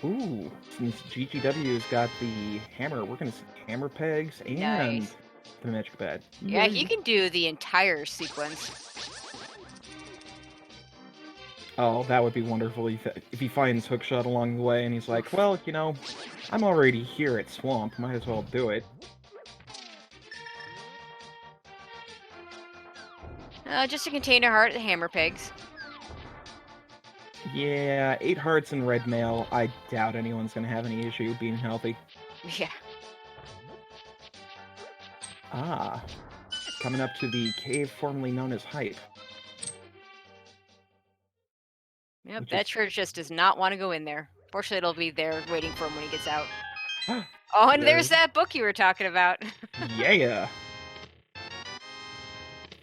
Ooh, since GGW's got the hammer, we're gonna see hammer pegs and Nice. the magic pad. Yeah, he Yay! can do the entire sequence. Oh, that would be wonderful if he finds Hookshot along the way and he's like, Oof. well, you know, I'm already here at Swamp, might as well do it. Just a container heart, hammer pegs. Yeah, 8 hearts and red mail, I doubt anyone's gonna have any issue being healthy. Yeah. Ah, coming up to the cave formerly known as Hype, Yep, which that is... church just does not want to go in there. Fortunately, it'll be there waiting for him when he gets out. Oh, and there's there's... that book you were talking about. Yeah!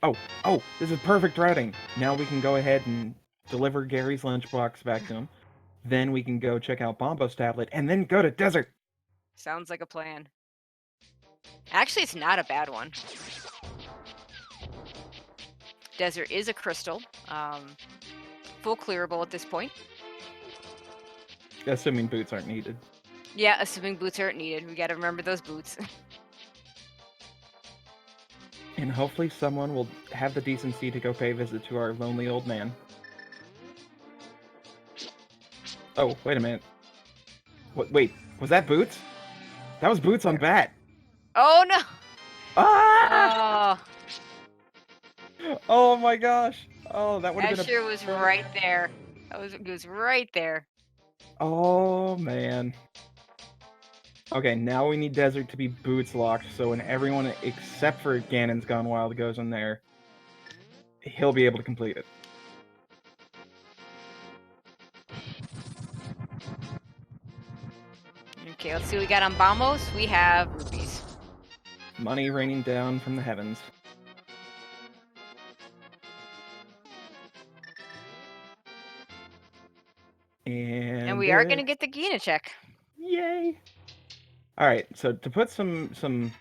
Oh, this is perfect routing. Now we can go ahead and deliver Gary's lunchbox back to him. Then we can go check out Bombo's tablet, and then go to Desert! Sounds like a plan. Actually, it's not a bad one. Desert is a crystal. Full clearable at this point. Assuming boots aren't needed. Yeah, assuming boots aren't needed. We gotta remember those boots. And hopefully someone will have the decency to go pay a visit to our lonely old man. Oh, wait a minute. Wait, was that Boots? That was Boots on Bat! Oh no! Ah! Oh, Oh my gosh! Oh, that would have been Asher was right there. He was right there. Oh, man. Okay, now we need Desert to be Boots locked, so when everyone except for Ganon's Gone Wild goes in there, he'll be able to complete it. Okay, let's see what we got on Bombos. We have rupees. Money raining down from the heavens. And And we are gonna get the Gina check. yay! Alright, so to put some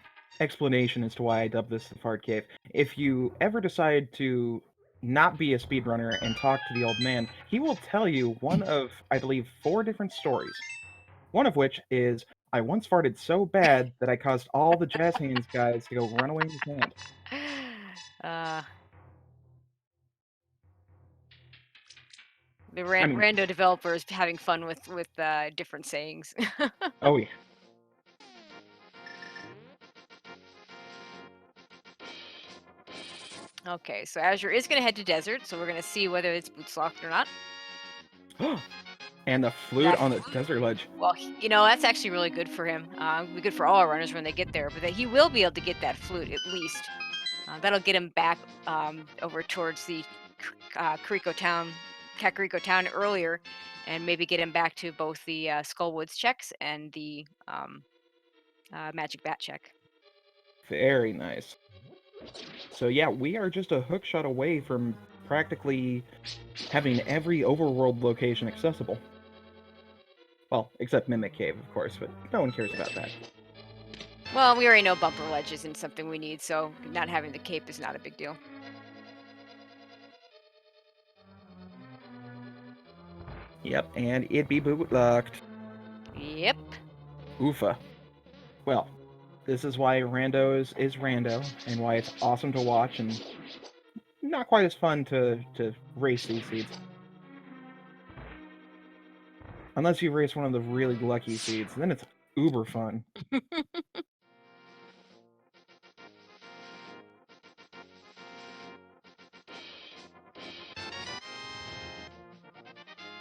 explanation as to why I dubbed this the Fart Cave, if you ever decide to not be a speedrunner and talk to the old man, he will tell you one of, I believe, 4 different stories. One of which is, I once farted so bad that I caused all the Jazz Hands guys to go run away in the sand. Uh, the I mean, rando developers having fun with different sayings. oh yeah. Okay, so Azure is gonna head to Desert, so we're gonna see whether it's boots locked or not. And the flute That on the desert ledge. Well, you know, that's actually really good for him. It'll be good for all our runners when they get there, but that he will be able to get that flute at least. That'll get him back over towards the Kakariko town earlier, and maybe get him back to both the Skullwoods checks and the Magic Bat check. Very nice. So yeah, we are just a hook shot away from practically having every overworld location accessible. Well, except Mimic Cave, of course, but no one cares about that. Well, we already know bumper ledge isn't something we need, so not having the cape is not a big deal. Yep, and it be boot locked. Yep. Oofa. Well, this is why Randos is Rando, and why it's awesome to watch, and not quite as fun to race these seeds. Unless you race one of the really lucky seeds, then it's uber fun.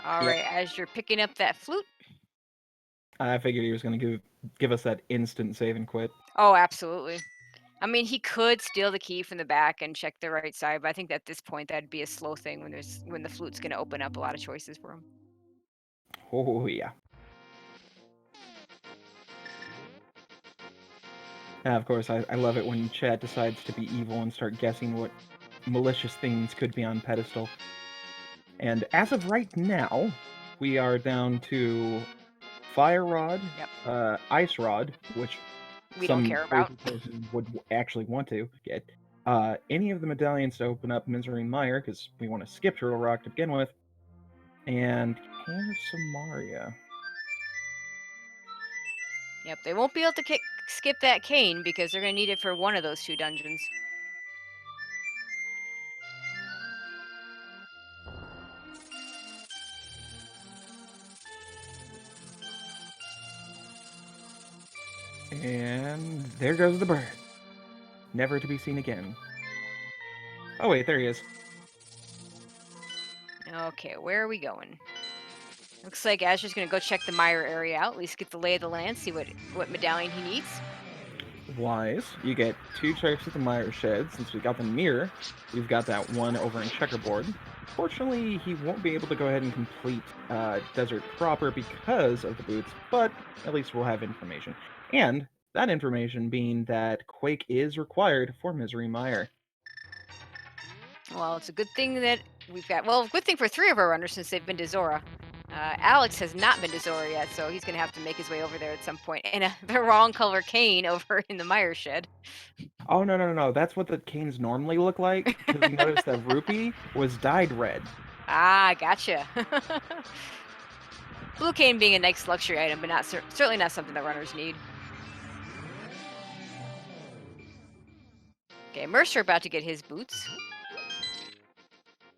All Yep. right, as you're picking up that flute. I figured he was going to give us that instant save and quit. Oh, absolutely. I mean, he could steal the key from the back and check the right side, but I think at this point that'd be a slow thing when the flute's going to open up a lot of choices for him. Oh, yeah. Of course, I love it when chat decides to be evil and start guessing what malicious things could be on pedestal. And as of right now, we are down to Fire Rod, Yep. Ice Rod, which We don't some care about. crazy person would actually want to get. Any of the medallions to open up Misery Mire, because we want to skip Turtle Rock to begin with. And Can of Samaria. Yep, they won't be able to skip that cane because they're going to need it for one of those 2 dungeons. And there goes the bird. Never to be seen again. Oh wait, there he is. Okay, where are we going? Looks like Azur's going to go check the mire area out, at least get the lay of the land, see what medallion he needs. Wise, you get 2 types of the Mire Shed. Since we got the mirror, we've got that one over in Checkerboard. Fortunately, he won't be able to go ahead and complete Desert proper because of the boots, but at least we'll have information. And that information being that Quake is required for Misery Mire. Well, it's a good thing that we've got... Well, good thing for 3 of our runners since they've been to Zora. Alex has not been to Zora yet, so he's going to have to make his way over there at some point. And the wrong color cane over in the mire shed. Oh, no. That's what the canes normally look like, because we noticed that Rupee was dyed red. Ah, gotcha. Blue cane being a nice luxury item, but certainly not something that runners need. Okay, Mercer about to get his boots.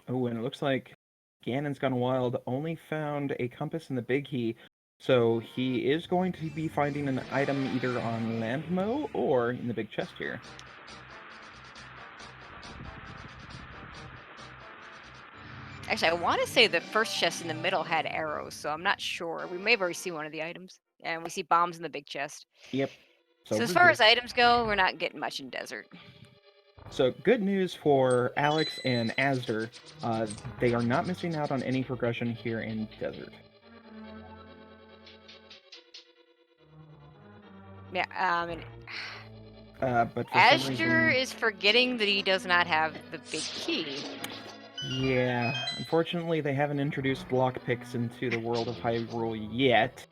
Oh, and it looks like Ganon's Gone Wild only found a compass in the Big Key, so he is going to be finding an item either on Landmo or in the big chest here. Actually, I want to say the first chest in the middle had arrows, so I'm not sure. We may have already seen one of the items. And we see bombs in the big chest. Yep. So as we're far good. as items go, we're not getting much in desert. So good news for Alex and Asder. They are not missing out on any progression here in Desert. Yeah, and But for some reason, Azure is forgetting that he does not have the big key. yeah, unfortunately they haven't introduced lockpicks into the world of Hyrule yet.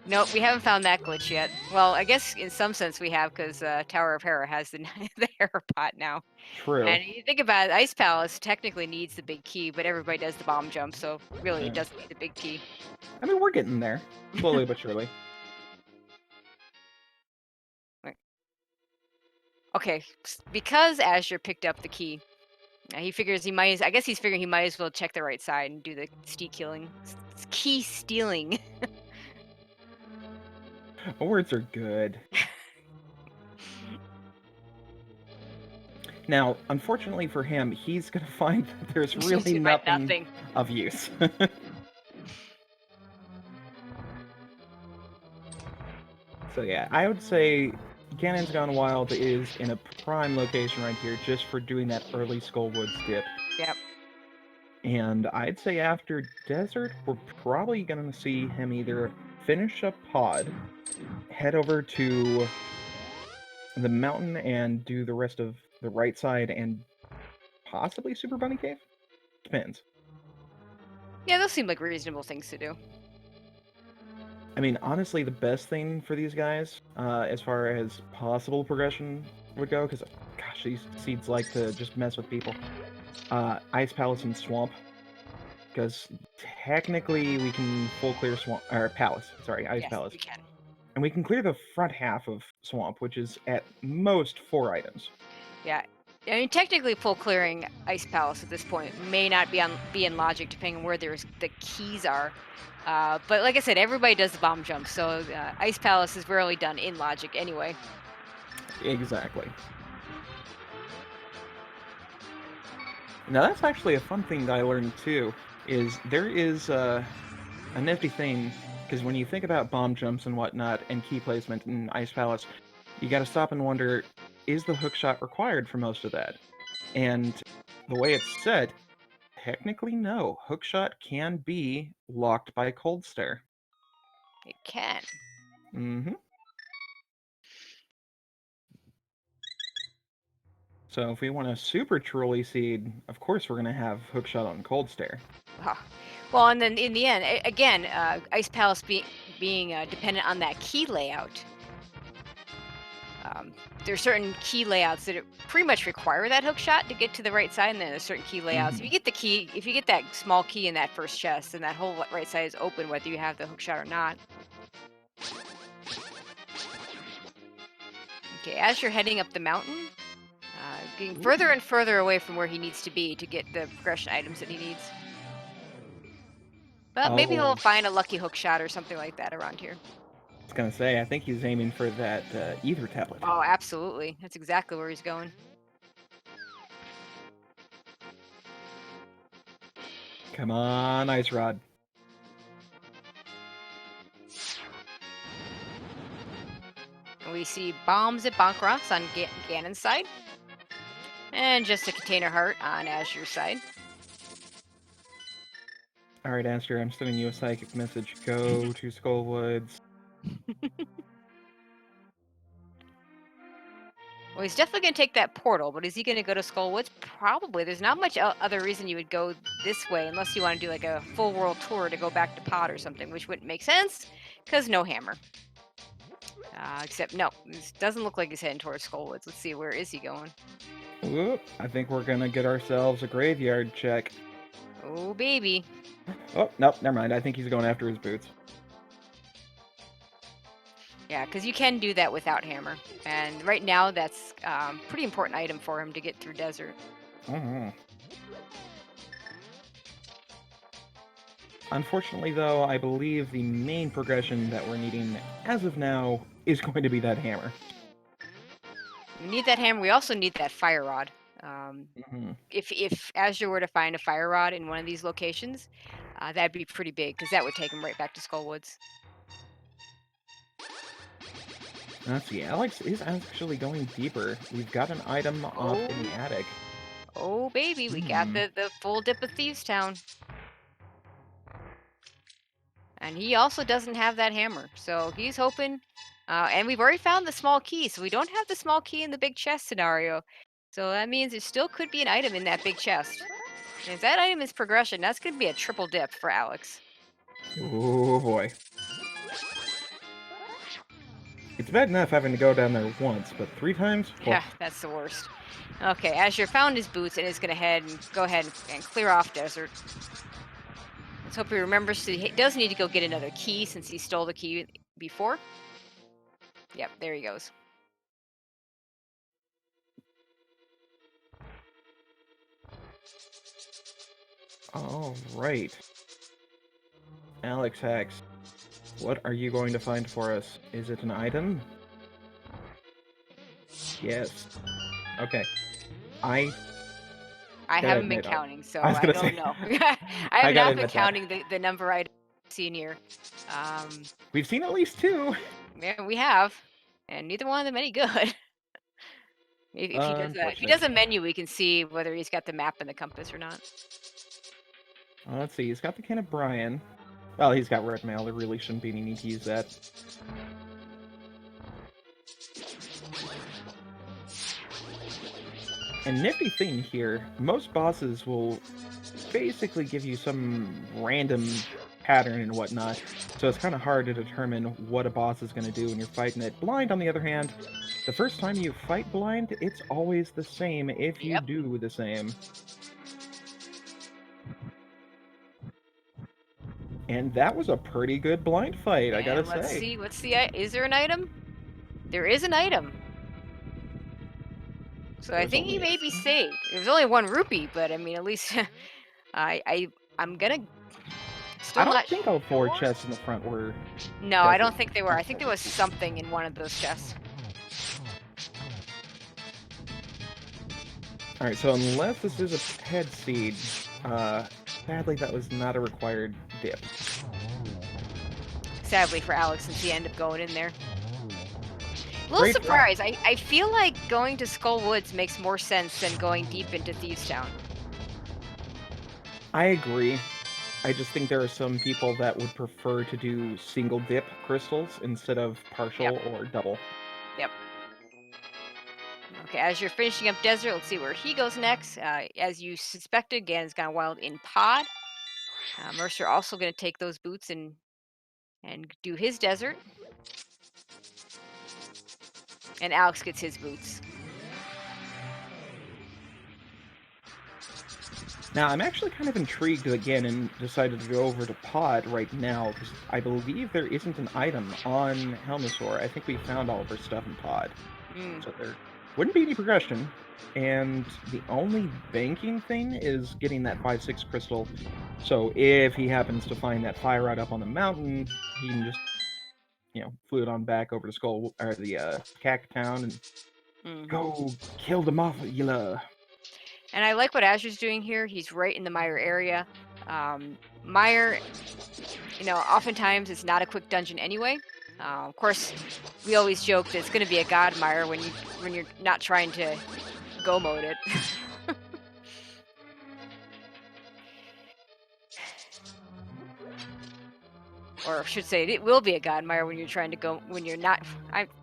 Nope, we haven't found that glitch yet. Well, I guess in some sense we have, because Tower of Hera has the, the Hera pot now. True. And you think about it, Ice Palace technically needs the big key, but everybody does the bomb jump, so really Yeah. it doesn't need the big key. I mean, we're getting there, slowly but surely. Okay, because Azure picked up the key, he figures he might. I guess he's figuring he might as well check the right side and do the key stealing. Words are good. Now, unfortunately for him, he's gonna find that there's really nothing of use. So yeah, I would say Ganon's Gone Wild is in a prime location right here just for doing that early Skullwoods dip. Yep. And I'd say after Desert, we're probably going to see him either finish up Pod, head over to the mountain and do the rest of the right side, and possibly Super Bunny Cave? Depends. Yeah, those seem like reasonable things to do. I mean, honestly, the best thing for these guys, as far as possible progression would go, because, gosh, these seeds like to just mess with people. Ice Palace and Swamp, because technically we can full clear Swamp, or Palace, sorry, Ice Palace. We can. And we can clear the front half of Swamp, which is at most 4 items. Yeah. I mean, technically, full clearing Ice Palace at this point may not be in logic, depending on where the keys are. But like I said, everybody does the bomb jump, so Ice Palace is rarely done in logic anyway. Exactly. Now that's actually a fun thing that I learned too, is there is a nifty thing, because when you think about bomb jumps and whatnot, and key placement in Ice Palace, you gotta stop and wonder, is the hookshot required for most of that? And the way it's set, technically no. Hookshot can be locked by Cold Stare. It can. Mm-hmm. So if we want a super trolley seed, of course we're going to have Hookshot on Cold Stare. Well, and then in the end, again, Ice Palace being dependent on that key layout. There's certain key layouts that pretty much require that hook shot to get to the right side, and then there's certain key layouts. If you get the key, if you get that small key in that first chest, then that whole right side is open whether you have the hook shot or not. Okay, as you're heading up the mountain, getting further and further away from where he needs to be to get the progression items that he needs. But maybe Oh, he'll find a lucky hook shot or something like that around here. I was gonna say, I think he's aiming for that ether tablet. Oh, absolutely. That's exactly where he's going. Come on, Ice Rod. And we see bombs at Bonkrox on Ganon's side. And just a container heart on Azure's side. Alright, Aster, I'm sending you a psychic message. Go to Skullwoods. Well, he's definitely going to take that portal, but is he going to go to Skullwoods? Probably. There's not much other reason you would go this way unless you want to do like a full world tour to go back to Pod or something, which wouldn't make sense because no hammer. Except, no, it doesn't look like he's heading towards Skullwoods. Let's see, where is he going? Whoop, I think we're gonna get ourselves a graveyard check. Oh, baby. Oh, nope, never mind. I think he's going after his boots. Yeah, because you can do that without hammer. And right now, that's a pretty important item for him to get through desert. Mm-hmm. Unfortunately, though, I believe the main progression that we're needing as of now is going to be that hammer. We need that hammer. We also need that fire rod. Mm-hmm. If Azure were to find a fire rod in one of these locations, that'd be pretty big because that would take him right back to Skullwoods. Let's see, Alex is actually going deeper. We've got an item up in the attic. Oh, baby, we got the full dip of Thieves Town. And he also doesn't have that hammer, so he's hoping. And we've already found the small key, so we don't have the small key in the big chest scenario. So that means there still could be an item in that big chest. And if that item is progression, that's going to be a triple dip for Alex. Oh boy. It's bad enough having to go down there once, but 3 times? Yeah, that's the worst. Okay, Azure found his boots and is going to go ahead and clear off desert. Let's hope he remembers he does need to go get another key since he stole the key before. Yep, there he goes. All right. Alex Hex, what are you going to find for us? Is it an item? Yes. Okay. I haven't been counting, so I was I gonna don't say- know. I have gotta not been admit that. counting the number I've seen here. We've seen at least 2. Yeah, we have, and neither one of them any good. If he does a menu, we can see whether he's got the map and the compass or not. Let's see, he's got the can of Brian. Well, he's got red mail, there really shouldn't be any need to use that. And nifty thing here, most bosses will basically give you some random pattern and whatnot, so it's kind of hard to determine what a boss is going to do when you're fighting it. Blind, on the other hand, the first time you fight blind, it's always the same if you do the same. And that was a pretty good blind fight, I gotta let's say. see. Let's see. Is there an item? There is an item. So I think he may be saved. It was only 1 rupee, but I mean, at least I'm gonna. I don't think all 4 chests in the front were. No, I don't think they were. I think there was something in one of those chests. Alright, so unless this is a head seed, sadly that was not a required dip. Sadly for Alex, since he ended up going in there. A little surprised. I feel like going to Skull Woods makes more sense than going deep into Thieves Town. I agree. I just think there are some people that would prefer to do single dip crystals instead of partial or double. Yep. Okay, as you're finishing up desert, let's see where he goes next. As you suspected, Ganon's gone wild in Pod. Mercer also going to take those boots and do his desert. And Alex gets his boots. Now, I'm actually kind of intrigued that Ganon decided to go over to Pod right now, because I believe there isn't an item on Helmasaur. I think we found all of her stuff in Pod. Mm. So there wouldn't be any progression. And the only banking thing is getting that 5-6 crystal. So if he happens to find that fire rod up on the mountain, he can just, flew it on back over to Skull or the Cack Town and Mhm. go kill the Mothula. And I like what Azur's doing here. He's right in the Mire area. Mire, oftentimes it's not a quick dungeon anyway. Of course, we always joke that it's going to be a god Mire when you're not trying to go mode it. Or I should say, it will be a god Mire when you're trying to go when you're not.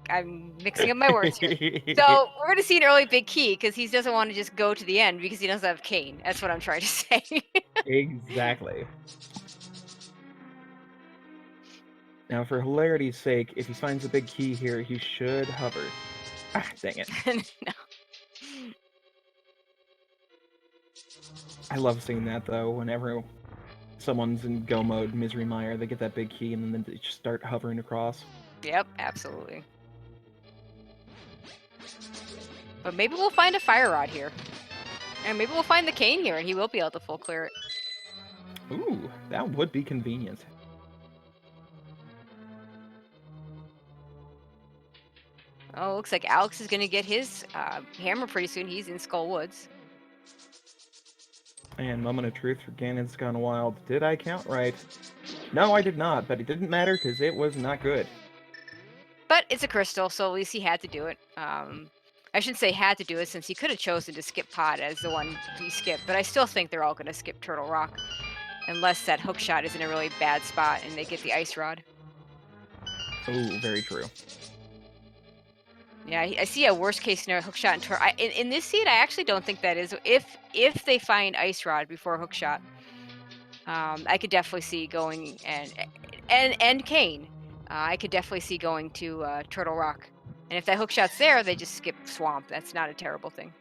I'm mixing up my words here. So we're going to see an early big key because he doesn't want to just go to the end because he doesn't have Kane. That's what I'm trying to say. Exactly. Now, for hilarity's sake, if he finds a big key here, he should hover. Ah, dang it. No. I love seeing that, though, whenever someone's in go mode, Misery Mire, they get that big key, and then they just start hovering across. Yep, absolutely. But maybe we'll find a fire rod here. And maybe we'll find the cane here, and he will be able to full clear it. Ooh, that would be convenient. Oh, looks like Alex is going to get his hammer pretty soon. He's in Skull Woods. And moment of truth for Ganon's Gone Wild. Did I count right? No, I did not, but it didn't matter because it was not good. But it's a crystal, so at least he had to do it. I shouldn't say had to do it, since he could have chosen to skip Pod as the one he skipped. But I still think they're all going to skip Turtle Rock. Unless that hook shot is in a really bad spot and they get the ice rod. Ooh, very true. Yeah, I see a worst case scenario hookshot and turtle. In this seed, I actually don't think that is. If they find ice rod before hookshot, I could definitely see going and Kane. I could definitely see going to Turtle Rock. And if that hookshot's there, they just skip Swamp. That's not a terrible thing.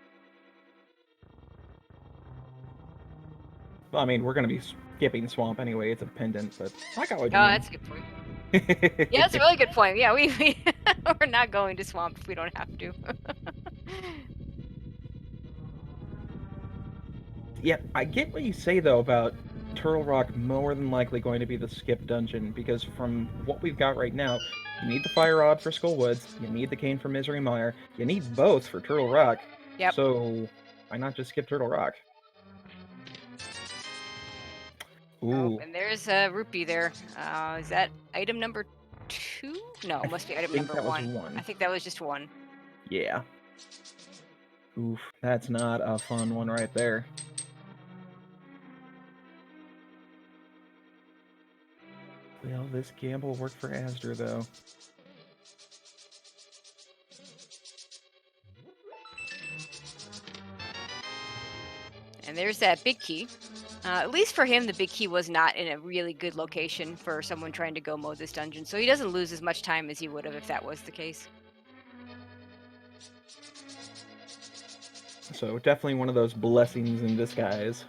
Well, I mean, we're going to be skipping Swamp anyway. It's a pendant, but I got what you mean. That's a good point. Yeah, that's a really good point. Yeah, we're not going to Swamp if we don't have to. Yeah, I get what you say, though, about Turtle Rock more than likely going to be the skip dungeon, because from what we've got right now, you need the Fire Rod for Skull Woods, you need the Cane for Misery Mire, you need both for Turtle Rock. Yep. So, why not just skip Turtle Rock? Ooh. Oh, and there's a rupee there. Is that item number 2? No, it must be item number 1. I think that was just 1. Yeah. Oof, that's not a fun one right there. Well, this gamble worked for Asdr, though. And there's that big key. At least for him, the big key was not in a really good location for someone trying to go mode this dungeon, so he doesn't lose as much time as he would have if that was the case. So definitely one of those blessings in disguise.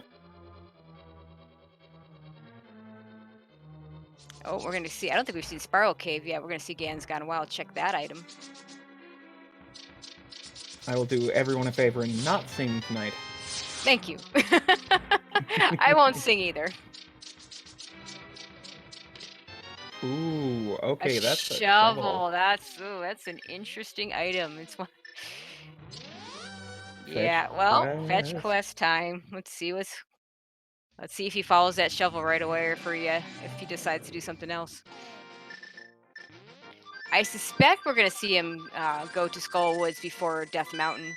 Oh, we're going to see. I don't think we've seen Spiral Cave yet. We're going to see Ganon's Gone Wild. Check that item. I will do everyone a favor and not sing tonight. Thank you. I won't sing either. Ooh, okay, that's a shovel. That's an interesting item. It's one. Yeah, well, fetch quest time. Let's see if he follows that shovel right away, or if he decides to do something else. I suspect we're gonna see him go to Skull Woods before Death Mountain,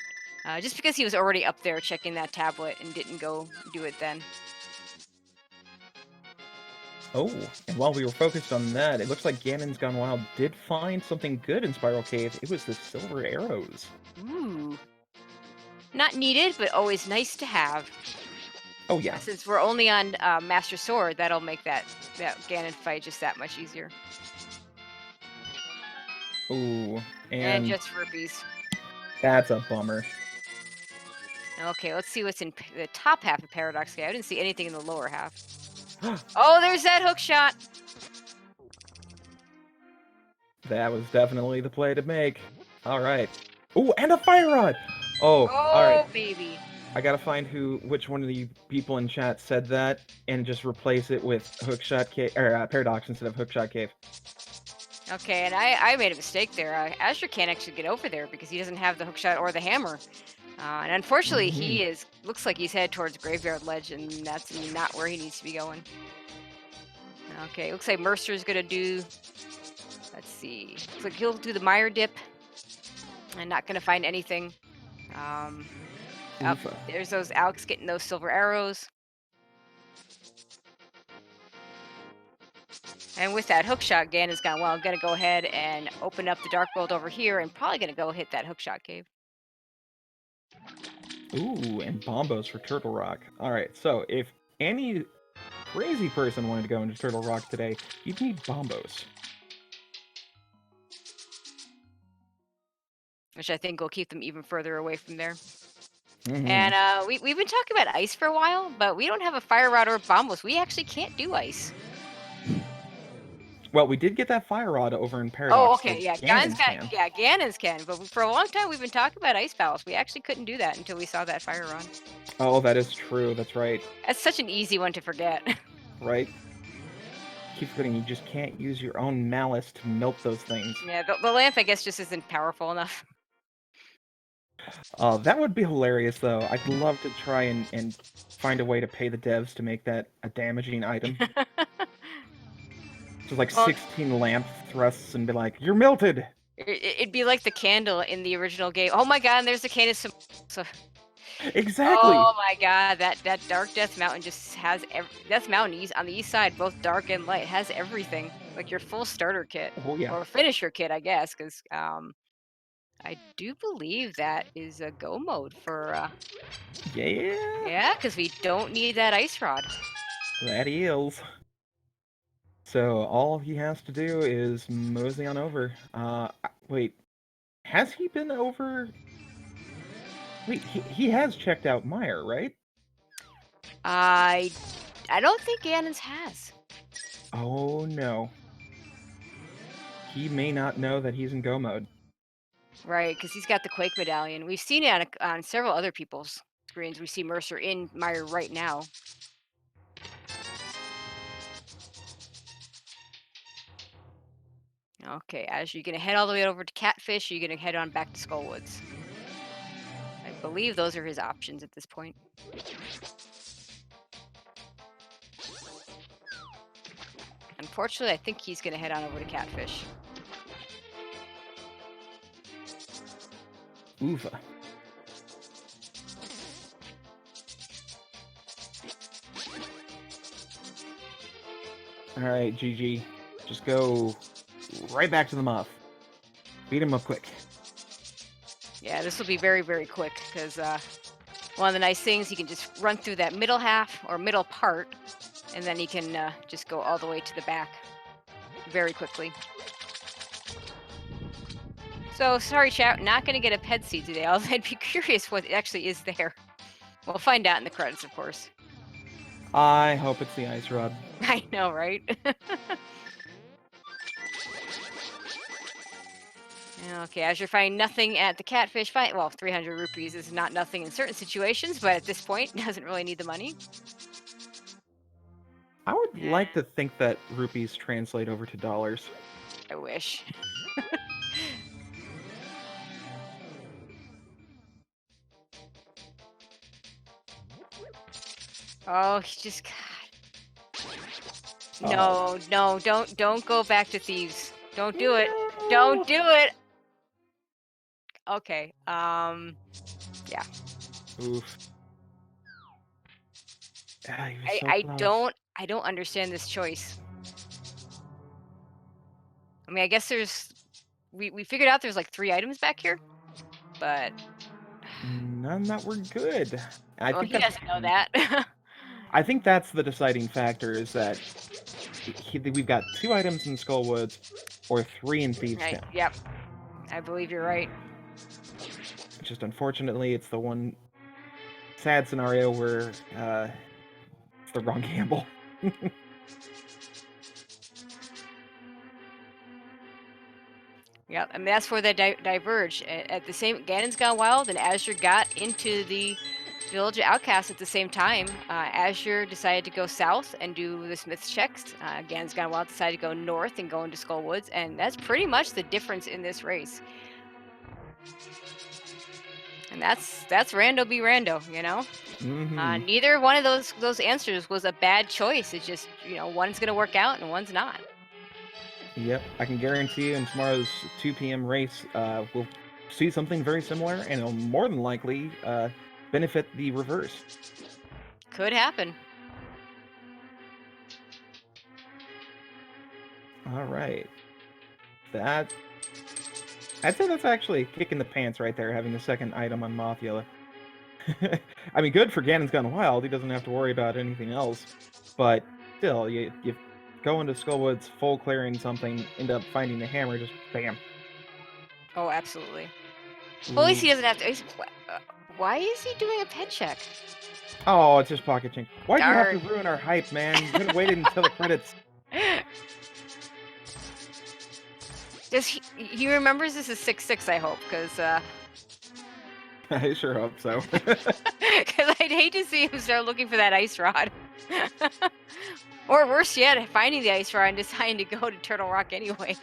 just because he was already up there checking that tablet and didn't go do it then. Oh, and while we were focused on that, it looks like Ganon's Gone Wild did find something good in Spiral Cave. It was the silver arrows. Ooh. Not needed, but always nice to have. Oh, yeah. Since we're only on Master Sword, that'll make that Ganon fight just that much easier. Ooh, and just rupees. That's a bummer. Okay, let's see what's in the top half of Paradox Cave. I didn't see anything in the lower half. Oh, there's that hook shot. That was definitely the play to make. All right. Oh, and a fire rod! Oh, alright. Oh, baby. I gotta find which one of the people in chat said that, and just replace it with hookshot cave, or paradox instead of hookshot cave. Okay, and I made a mistake there. Azure can't actually get over there because he doesn't have the hookshot or the hammer. And unfortunately, Mhm. looks like he's headed towards Graveyard Ledge, and that's not where he needs to be going. Okay, looks like Mercer's gonna do, let's see, looks like he'll do the mire dip, and not gonna find anything. Up Oofa. there's those Alex getting those silver arrows. And with that hookshot, Ganon's gone, well, I'm gonna go ahead and open up the dark world over here, and probably gonna go hit that hookshot cave. Ooh, and bombos for Turtle Rock. Alright, so if any crazy person wanted to go into Turtle Rock today, you'd need bombos. Which I think will keep them even further away from there. Mhm. And we've been talking about ice for a while, but we don't have a fire rod or bombos. We actually can't do ice. Well, we did get that fire rod over in Oh, Paradox, okay, so yeah, Ganon's can. Ganon's can, but for a long time we've been talking about ice battles. We actually couldn't do that until we saw that fire rod. Oh, that is true, that's right. That's such an easy one to forget. Right? Keep forgetting you just can't use your own malice to melt those things. Yeah, the lamp, I guess, just isn't powerful enough. That would be hilarious, though. I'd love to try and find a way to pay the devs to make that a damaging item. Just like Well, 16 lamp thrusts and be like, you're melted! it'd be like the candle in the original game. Oh my god, and there's the candle. So, Exactly! oh my god, that Dark Death Mountain just has Death Mountain on the east side, both dark and light, has everything. Like your full starter kit. Oh, yeah. Or finisher kit, I guess, because I do believe that is a go mode for Yeah! yeah, because we don't need that ice rod. That he is. So all he has to do is mosey on over. Wait, has he been over? Wait, he has checked out Meyer, right? I don't think Ganon's has. Oh no. He may not know that he's in go mode. Right, because he's got the Quake medallion. We've seen it on several other people's screens. We see Mercer in Meyer right now. Okay, as you're gonna head all the way over to Catfish, or you're gonna head on back to Skullwoods. I believe those are his options at this point. Unfortunately, I think he's gonna head on over to Catfish. Oofa. Alright, GG. Just go right back to the muff. Beat him up quick. Yeah, this will be very, very quick because one of the nice things, he can just run through that middle half or middle part, and then he can just go all the way to the back very quickly. So, sorry, chat, not going to get a ped seed today. I'd be curious what actually is there. We'll find out in the credits, of course. I hope it's the ice rod. I know, right? Okay, as you're finding nothing at the catfish fight, well, 300 rupees is not nothing in certain situations, but at this point, doesn't really need the money. I would like to think that rupees translate over to dollars. I wish. Oh, he just God. No, no, don't go back to thieves. Don't do it. Don't do it. Okay. Yeah. Oof. Ah, he was so close. I don't understand this choice. I mean, I guess we figured out there's like 3 items back here, but None that were good. I well, think he that's doesn't know that. I think that's the deciding factor is that we've got 2 items in Skullwoods or 3 in Thieves' Right. Town. Yep. I believe you're right. Just unfortunately, it's the one sad scenario where it's the wrong gamble. Yep, I mean, that's where they diverge. At the same, Ganon's Gone Wild and Azure got into the Village of Outcasts at the same time. Azure decided to go south and do the Smith's checks. Ganon's Gone Wild decided to go north and go into Skull Woods, and that's pretty much the difference in this race. And that's rando be rando, you know. Mhm. Neither one of those answers was a bad choice. It's just, you know, one's gonna work out and one's not. Yep, I can guarantee you in tomorrow's 2 p.m. race, we'll see something very similar, and it'll more than likely benefit the reverse. Could happen. All right, that I'd say that's actually kicking the pants right there, having the second item on Mothula. I mean, good for Ganon's Gone Wild. He doesn't have to worry about anything else. But still, you go into Skullwoods full clearing something, end up finding the hammer, just bam. Oh, absolutely. Well, at least he Ooh. doesn't have to. Why is he doing a pet check? Oh, it's just pocket change. Why'd you have to Darn. ruin our hype, man? You could have waited until the credits. Does he remembers this is 6-6, I hope, because I sure hope so. I'd hate to see him start looking for that ice rod. Or worse yet, finding the ice rod and deciding to go to Turtle Rock anyway.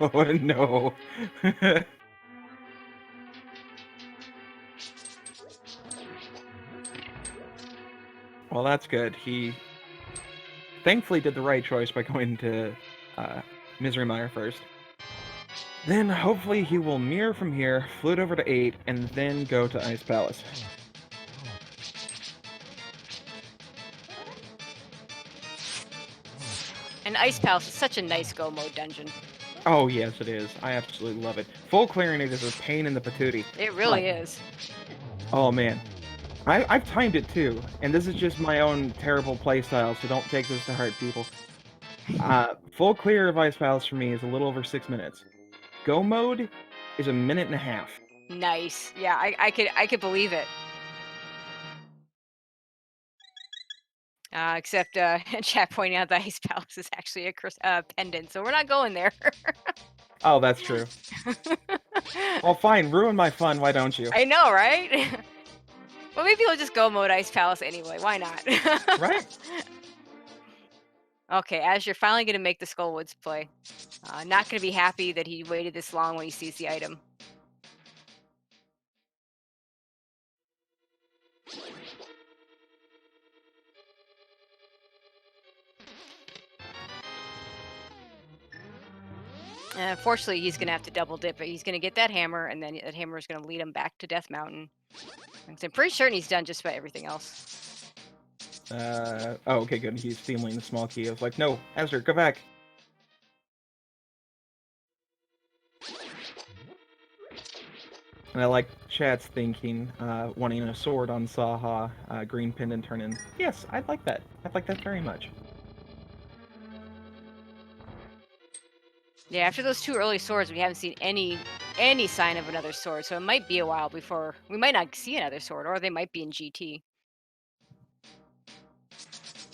Oh no. Well, that's good. He thankfully did the right choice by going to Misery Mire first. Then hopefully he will mirror from here, float over to 8, and then go to Ice Palace. And Ice Palace is such a nice go mode dungeon. Oh yes, it is. I absolutely love it. Full clearing it is a pain in the patootie. It really is. Oh man. I've timed it too, and this is just my own terrible playstyle, so don't take this to heart, people. Full clear of Ice Palace for me is a little over 6 minutes. Go mode is a minute and a half. Nice. Yeah, I could believe it. Except chat pointing out the Ice Palace is actually a pendant, so we're not going there. Oh, that's true. Well, fine, ruin my fun, why don't you? I know, right? Well, maybe we'll just go mode Ice Palace anyway. Why not? Right? Okay, as you're finally going to make the Skullwoods play. Not going to be happy that he waited this long when he sees the item. Unfortunately, he's going to have to double dip it. He's going to get that hammer, and then that hammer is going to lead him back to Death Mountain. And so I'm pretty certain he's done just about everything else. Oh, okay, good. He's stealing the small key. I was like, no, Azure, go back. And I like chat's thinking, wanting a sword on Saha, green pendant turn in. Yes, I'd like that. I'd like that very much. Yeah, after those 2 early swords, we haven't seen any sign of another sword, so it might be a while before we might not see another sword, or they might be in GT.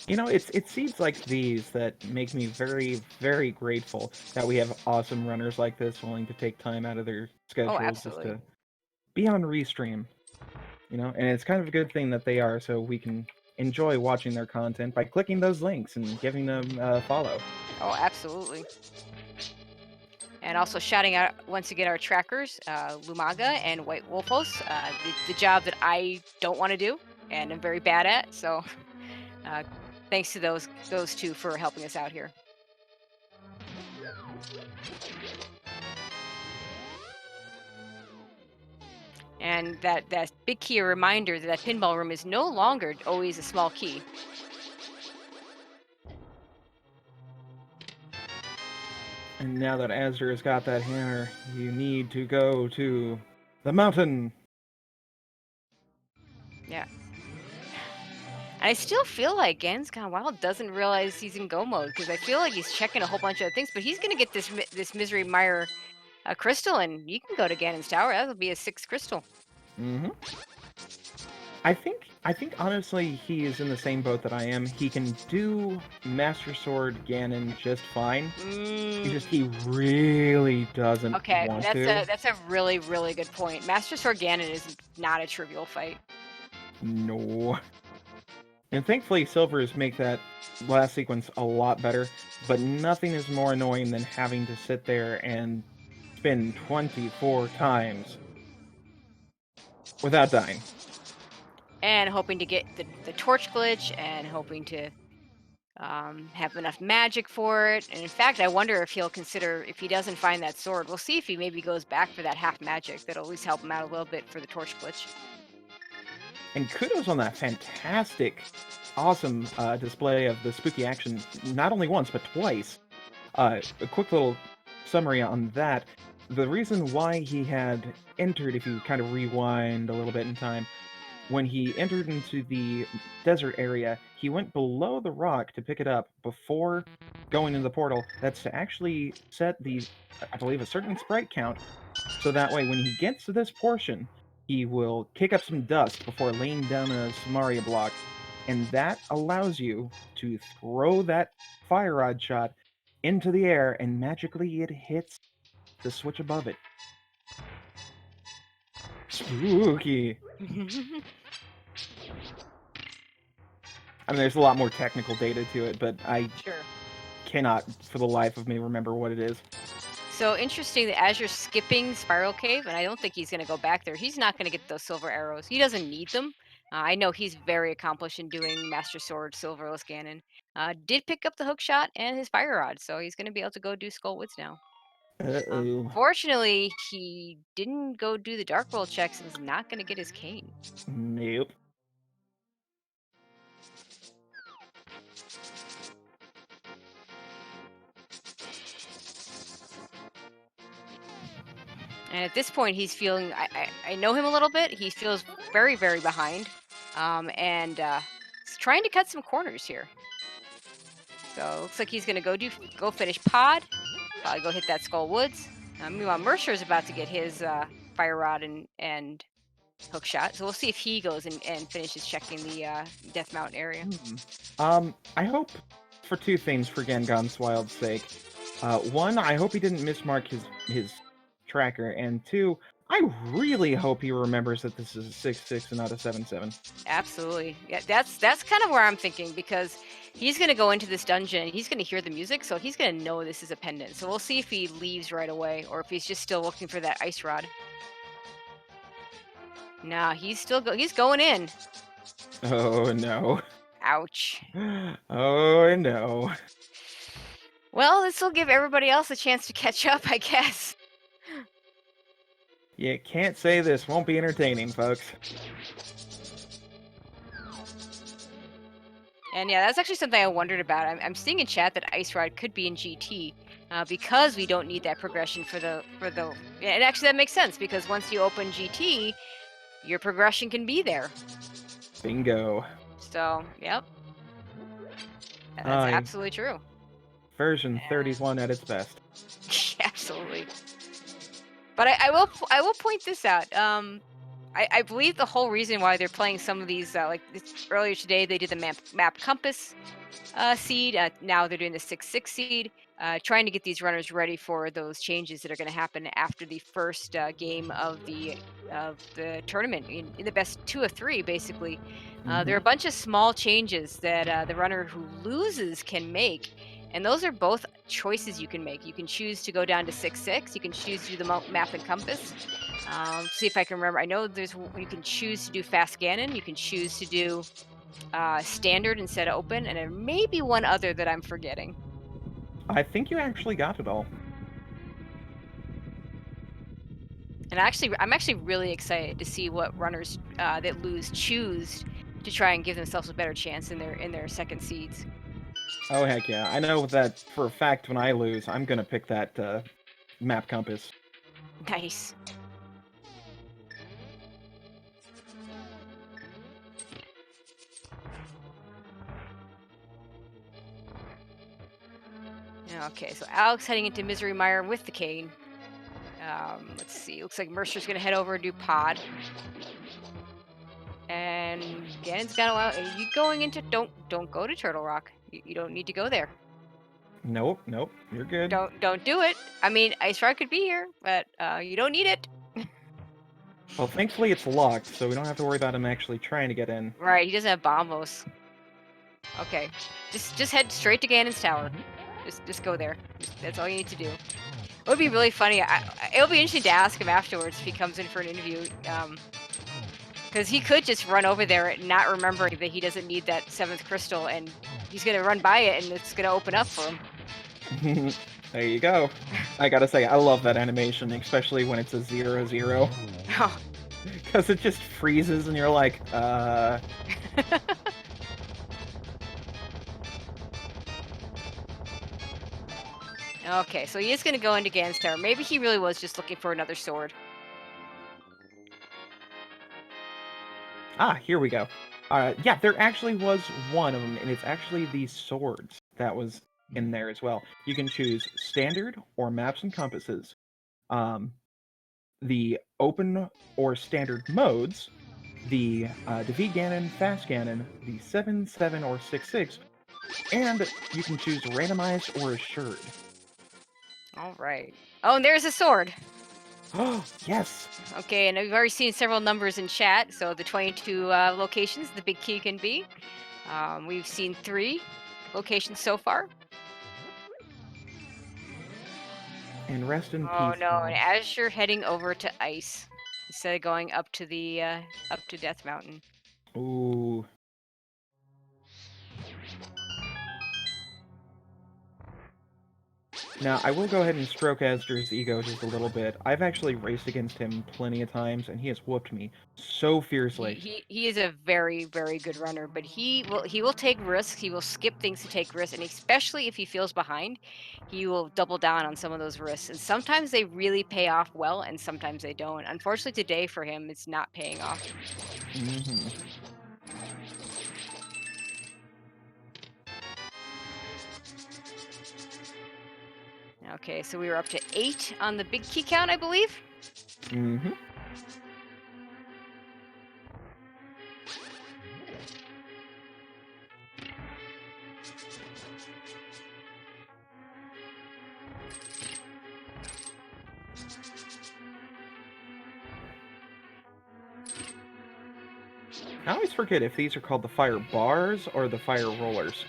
You know, it seeds like these that make me very, very grateful that we have awesome runners like this willing to take time out of their schedules just absolutely. to be on Restream. You know, and it's kind of a good thing that they are, so we can enjoy watching their content by clicking those links and giving them a follow. Oh, absolutely. And also shouting out once again our trackers, Lumaga and White Wolfos, the job that I don't want to do and I'm very bad at. So thanks to those 2 for helping us out here. And that big key, a reminder that pinball room is no longer always a small key. And now that Azure has got that hammer, you need to go to the mountain. Yeah. And I still feel like Gan's Gone Wild doesn't realize he's in go mode, because I feel like he's checking a whole bunch of other things, but he's going to get this Misery Mire crystal, and you can go to Ganon's Tower. That'll be a 6th crystal. Mm-hmm. I think I think honestly he is in the same boat that I am. He can do Master Sword Ganon just fine. It's just Mm, he really doesn't okay, want that's to. a really, really good point. Master Sword Ganon is not a trivial fight. No. And thankfully Silvers make that last sequence a lot better, but nothing is more annoying than having to sit there and spin 24 times without dying. And hoping to get the torch glitch and hoping to have enough magic for it. And in fact, I wonder if he'll consider, if he doesn't find that sword, we'll see if he maybe goes back for that half magic. That'll at least help him out a little bit for the torch glitch. And kudos on that fantastic, awesome display of the spooky action, not only once, but twice. A quick little summary on that. The reason why he had entered, if you kind of rewind a little bit in time, when he entered into the desert area, he went below the rock to pick it up before going into the portal. That's to actually set the, I believe, a certain sprite count, so that way when he gets to this portion, he will kick up some dust before laying down a Samaria block, and that allows you to throw that fire rod shot into the air, and magically it hits the switch above it. Spooky. I mean, there's a lot more technical data to it, but I Sure. cannot, for the life of me, remember what it is. So interesting that as you're skipping Spiral Cave, and I don't think he's going to go back there, he's not going to get those silver arrows. He doesn't need them. I know he's very accomplished in doing Master Sword, Silverless Ganon. Did pick up the hook shot and his fire rod, so he's going to be able to go do Skull Woods now. Uh-oh. Fortunately, he didn't go do the Dark World checks and is not going to get his cane. Nope. And at this point, he's feeling, I know him a little bit, he feels very, very behind. And he's trying to cut some corners here. So looks like he's gonna go finish Pod. Probably go hit that Skull Woods. Meanwhile, Mercer is about to get his Fire Rod and hook shot. So we'll see if he goes and finishes checking the Death Mountain area. I hope for two things for Gangon's Wild's sake. One, I hope he didn't mismark his tracker, and two, I really hope he remembers that this is a 6-6 and not a 7-7. Absolutely. Yeah, that's kind of where I'm thinking, because he's gonna go into this dungeon and he's gonna hear the music, so he's gonna know this is a pendant. So we'll see if he leaves right away or if he's just still looking for that ice rod. Nah, he's going in. Oh no. Ouch. Oh no. Well, this will give everybody else a chance to catch up, I guess. You can't say this won't be entertaining, folks. And yeah, that's actually something I wondered about. I'm seeing in chat that Ice Rod could be in GT because we don't need that progression for the. And actually, that makes sense, because once you open GT, your progression can be there. Bingo. So, yep, that's Aye. absolutely true. Version 31 at its best. Absolutely. But I will point this out. I believe the whole reason why they're playing some of these, like earlier today, they did the map compass seed. Now they're doing the 6-6 seed, trying to get these runners ready for those changes that are going to happen after the first game of the tournament in the best 2 of 3, basically. There are a bunch of small changes that the runner who loses can make. And those are both choices you can make. You can choose to go down to 6-6. You can choose to do the map and compass. See if I can remember. I know you can choose to do fast Ganon. You can choose to do standard instead of open, and there may be one other that I'm forgetting. I think you actually got it all. And I'm actually really excited to see what runners that lose choose to try and give themselves a better chance in their second seeds. Oh heck yeah. I know that for a fact when I lose, I'm gonna pick that map compass. Nice. Okay, so Alex heading into Misery Mire with the cane. Let's see. Looks like Mercer's gonna head over and do Pod. And and Ganon's got a while. Are you going into? Don't go to Turtle Rock. You don't need to go there. Nope, nope, you're good. Don't do it. I mean, Ice Rock could be here, but you don't need it. Well, thankfully it's locked, so we don't have to worry about him actually trying to get in. Right, he doesn't have bombos. Okay, just head straight to Ganon's tower. Just go there. That's all you need to do. It would be really funny. It'll be interesting to ask him afterwards if he comes in for an interview. Because he could just run over there and not remember that he doesn't need that 7th crystal, and he's gonna run by it, and it's gonna open up for him. There you go. I gotta say, I love that animation, especially when it's a 0-0. Oh. Because it just freezes and you're like, Okay, so he is gonna go into Ganon's tower. Maybe he really was just looking for another sword. Ah, here we go. Yeah, there actually was one of them, and it's actually the swords that was in there as well. You can choose standard or maps and compasses. The open or standard modes, the defeat Ganon, fast Ganon, the 7-7 or 6-6, and you can choose randomized or assured. All right. Oh, and there's a sword. Oh, yes! Okay, and we've already seen several numbers in chat. So the 22 locations the big key can be. We've seen 3 locations so far. And rest in peace. Oh no! Paul. And as you're heading over to Ice, instead of going up to the up to Death Mountain. Ooh. Now, I will go ahead and stroke Asger's ego just a little bit. I've actually raced against him plenty of times, and he has whooped me so fiercely. He is a very, very good runner, but he will take risks. He will skip things to take risks, and especially if he feels behind, he will double down on some of those risks. And sometimes they really pay off well, and sometimes they don't. Unfortunately, today for him, it's not paying off. Mm-hmm. Okay, so we were up to 8 on the big key count, I believe. Mm-hmm. I always forget if these are called the fire bars or the fire rollers.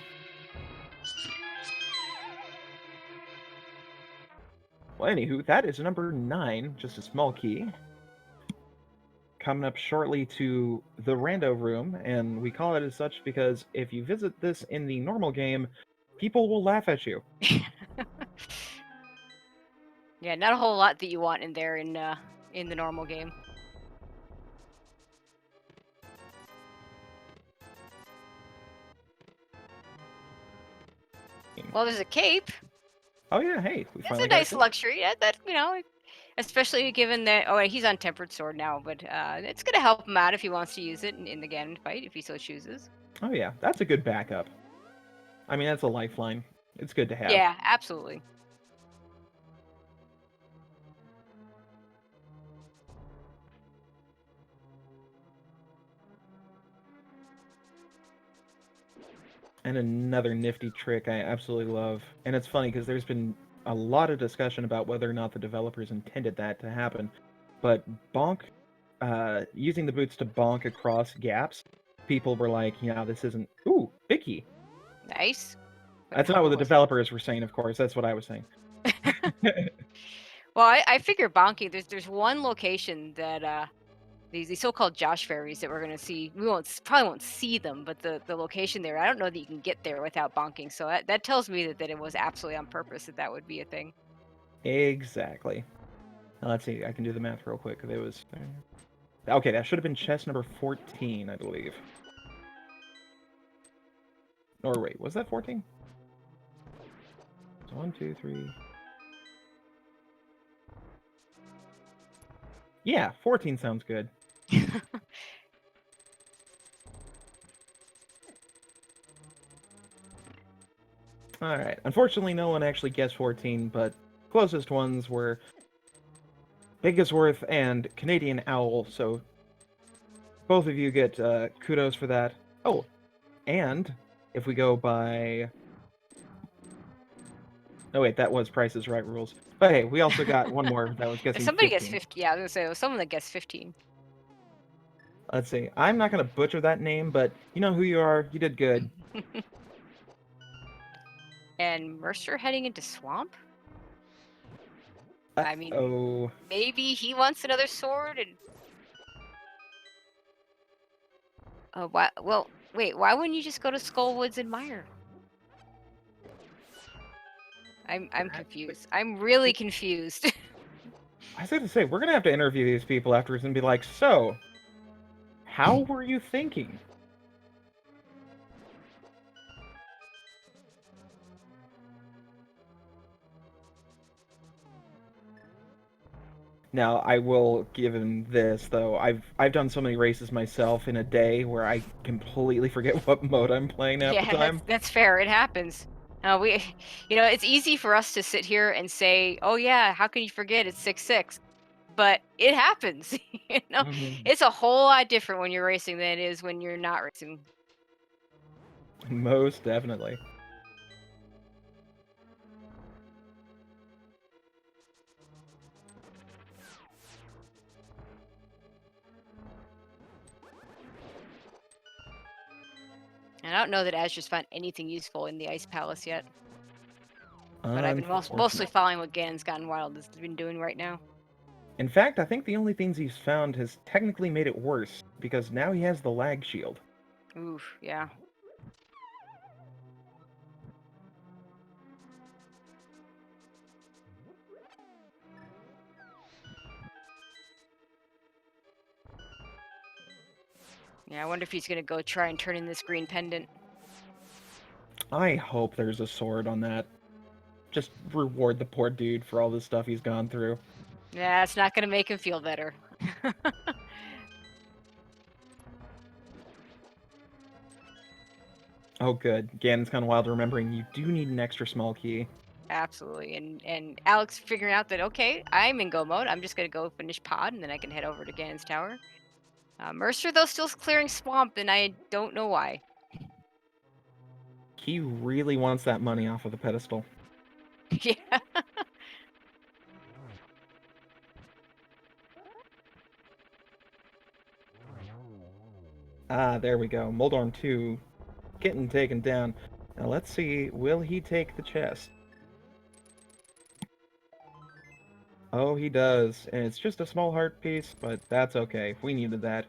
Well, anywho, that is number 9, just a small key. Coming up shortly to the rando room, and we call it as such because if you visit this in the normal game, people will laugh at you. Yeah, not a whole lot that you want in there in the normal game. Well, there's a cape. Oh yeah, hey, we That's finally a got nice it. luxury. That you know, especially given that. Oh, he's on tempered sword now, but it's gonna help him out if he wants to use it in the Ganon fight if he so chooses. Oh yeah, that's a good backup. I mean, that's a lifeline. It's good to have. Yeah, absolutely. And another nifty trick I absolutely love. And it's funny because there's been a lot of discussion about whether or not the developers intended that to happen. But bonk, using the boots to bonk across gaps, people were like, this isn't. Ooh, Vicky. Nice. That's not what the developers were saying, of course. That's what I was saying. Well, I figure bonking. There's one location that these so-called Josh fairies that we're gonna see. We probably won't see them, but the location there, I don't know that you can get there without bonking. So that tells me that it was absolutely on purpose that would be a thing. Exactly. Now, let's see. I can do the math real quick. It was okay. That should have been chest number 14, I believe. Or wait, was that 14? 1, 2, 3. Yeah, 14 sounds good. Alright. Unfortunately, no one actually guessed 14, but closest ones were Biggisworth and Canadian Owl, so both of you get kudos for that. Oh, and if we go by... Oh wait, that was Price is Right rules. But hey, we also got one more that was If guessing somebody gets 15. 50, yeah, I was gonna say, it was someone that gets 15. Let's see. I'm not going to butcher that name, but you know who you are. You did good. And Mercer heading into Swamp? I mean, Oh, maybe he wants another sword and... why, well, wait, why wouldn't you just go to Skullwoods and Mire? I'm confused. I'm really confused. I was going to say, we're going to have to interview these people afterwards and be like, so, how were you thinking? Now, I will give him this though. I've done so many races myself in a day where I completely forget what mode I'm playing half the Yeah, time. that's fair. It happens. We, it's easy for us to sit here and say, "Oh yeah, how can you forget it's 6-6?" But it happens. Mhm. It's a whole lot different when you're racing than it is when you're not racing. Most definitely. And I don't know that Azure's found anything useful in the Ice Palace yet. But I've been mostly Unfortunate. following what Ganon's Gotten Wild has been doing right now. In fact, I think the only things he's found has technically made it worse, because now he has the lag shield. Oof, yeah. Yeah, I wonder if he's gonna go try and turn in this green pendant. I hope there's a sword on that. Just reward the poor dude for all the stuff he's gone through. Yeah, it's not gonna make him feel better. Oh good, Ganon's kind of wild remembering you do need an extra small key. Absolutely. And Alex figuring out that, okay, I'm in go mode. I'm just going to go finish pod and then I can head over to Ganon's Tower. Mercer, though, still clearing swamp, and I don't know why. He really wants that money off of the pedestal. Yeah. Ah, there we go. Moldorm 2 getting taken down. Now let's see, will he take the chest? Oh, he does. And it's just a small heart piece, but that's okay. We needed that.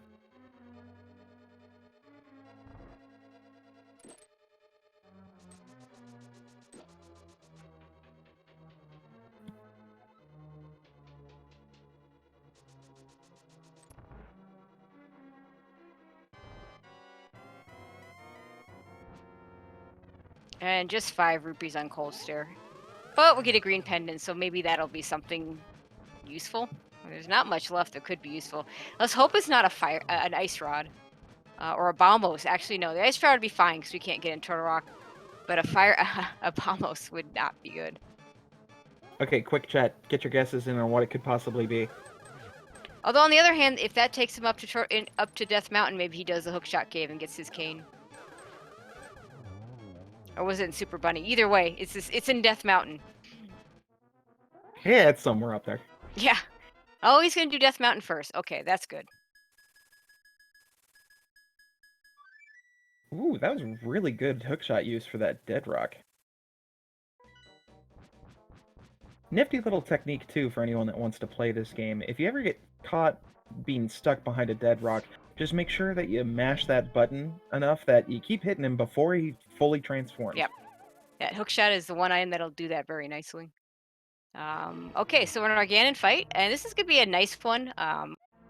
And just 5 rupees on Cold Stare. But we'll get a green pendant, so maybe that'll be something useful. There's not much left that could be useful. Let's hope it's not an ice rod. Or a bombos. Actually, no, the ice rod would be fine because we can't get in Turtle Rock. But a bombos would not be good. Okay, quick chat. Get your guesses in on what it could possibly be. Although on the other hand, if that takes him up to Death Mountain, maybe he does the Hookshot Cave and gets his cane. Or was it in Super Bunny? Either way, it's in Death Mountain. Yeah, it's somewhere up there. Yeah. Oh, he's gonna do Death Mountain first. Okay, that's good. Ooh, that was really good hookshot use for that dead rock. Nifty little technique too for anyone that wants to play this game. If you ever get caught being stuck behind a dead rock, just make sure that you mash that button enough that you keep hitting him before he fully transforms. Yep. That Hookshot is the one item that'll do that very nicely. Okay, so we're in our Ganon fight, and this is gonna be a nice one.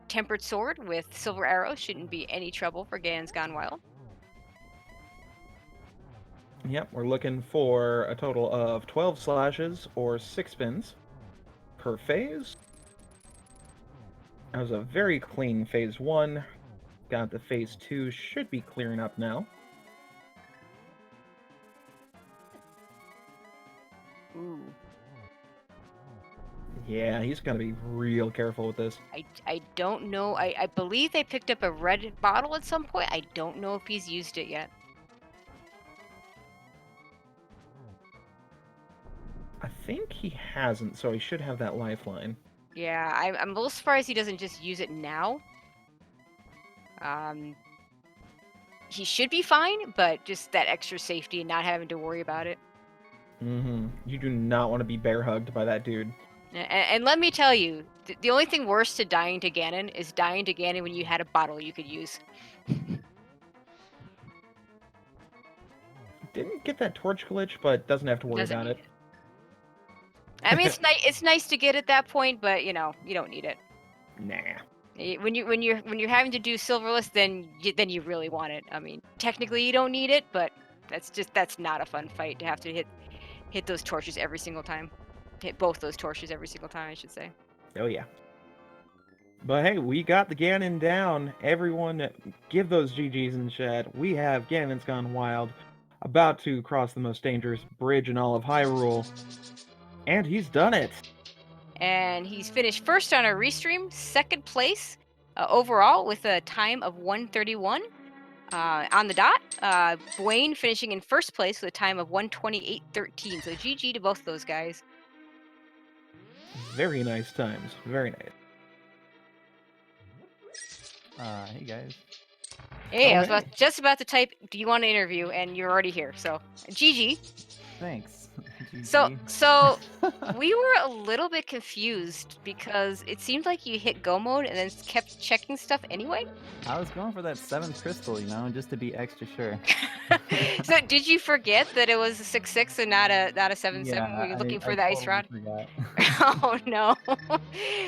Tempered sword with silver arrow shouldn't be any trouble for Ganon's Gone Wild. Yep, we're looking for a total of 12 slashes or 6 spins per phase. That was a very clean phase 1. Got the phase 2, should be clearing up now. Ooh. Yeah, he's gonna be real careful with this. I don't know. I believe they picked up a red bottle at some point. I don't know if he's used it yet. I think he hasn't, so he should have that lifeline. Yeah, I'm a little surprised he doesn't just use it now. He should be fine, but just that extra safety and not having to worry about it. Mm-hmm. You do not want to be bear hugged by that dude. And let me tell you, the only thing worse to dying to Ganon is dying to Ganon when you had a bottle you could use. Didn't get that torch glitch, but doesn't have to worry Doesn't about need it. it. I mean, it's nice to get at that point, but you don't need it. Nah. When you're having to do silverless, then you really want it. I mean, technically you don't need it, but that's not a fun fight to have to hit those torches every single time. Hit both those torches every single time, I should say. Oh yeah. But hey, we got the Ganon down. Everyone, give those GGs in chat. We have Ganon's Gone Wild, about to cross the most dangerous bridge in all of Hyrule, and he's done it. And he's finished first on our restream, second place overall with a time of 1:31 on the dot. Wayne finishing in first place with a time of 1:28:13. So GG to both those guys. Very nice times. Very nice. Hey guys. Hey, Oh, I was hey. just about to type, do you want to interview? And you're already here. So GG. Thanks. So GG. we were a little bit confused because it seemed like you hit go mode and then kept checking stuff anyway. I was going for that 7th crystal, just to be extra sure. So did you forget that it was a 6-6 and not a 7-7? Yeah, Were you looking for I the ice totally rod? forgot. Oh no.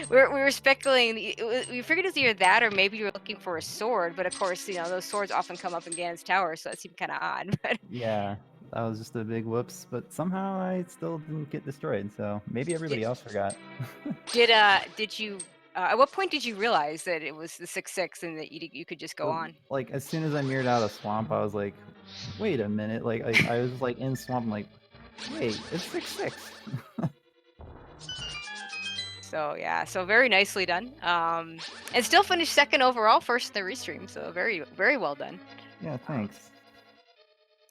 we were speculating. We figured it was either that or maybe you were looking for a sword, but of course, those swords often come up in Ganon's tower, so that seemed kind of odd. But Yeah, that was just a big whoops, but somehow I still didn't get destroyed, so maybe everybody else forgot. did you? At what point did you realize that it was the 6-6 and that you could just go on? Like, as soon as I mirrored out a swamp, I was like, wait a minute. Like, I was like in swamp, I'm like, wait, it's 6-6. So yeah, so very nicely done. And still finished second overall, first in the restream. So very, very well done. Yeah, thanks.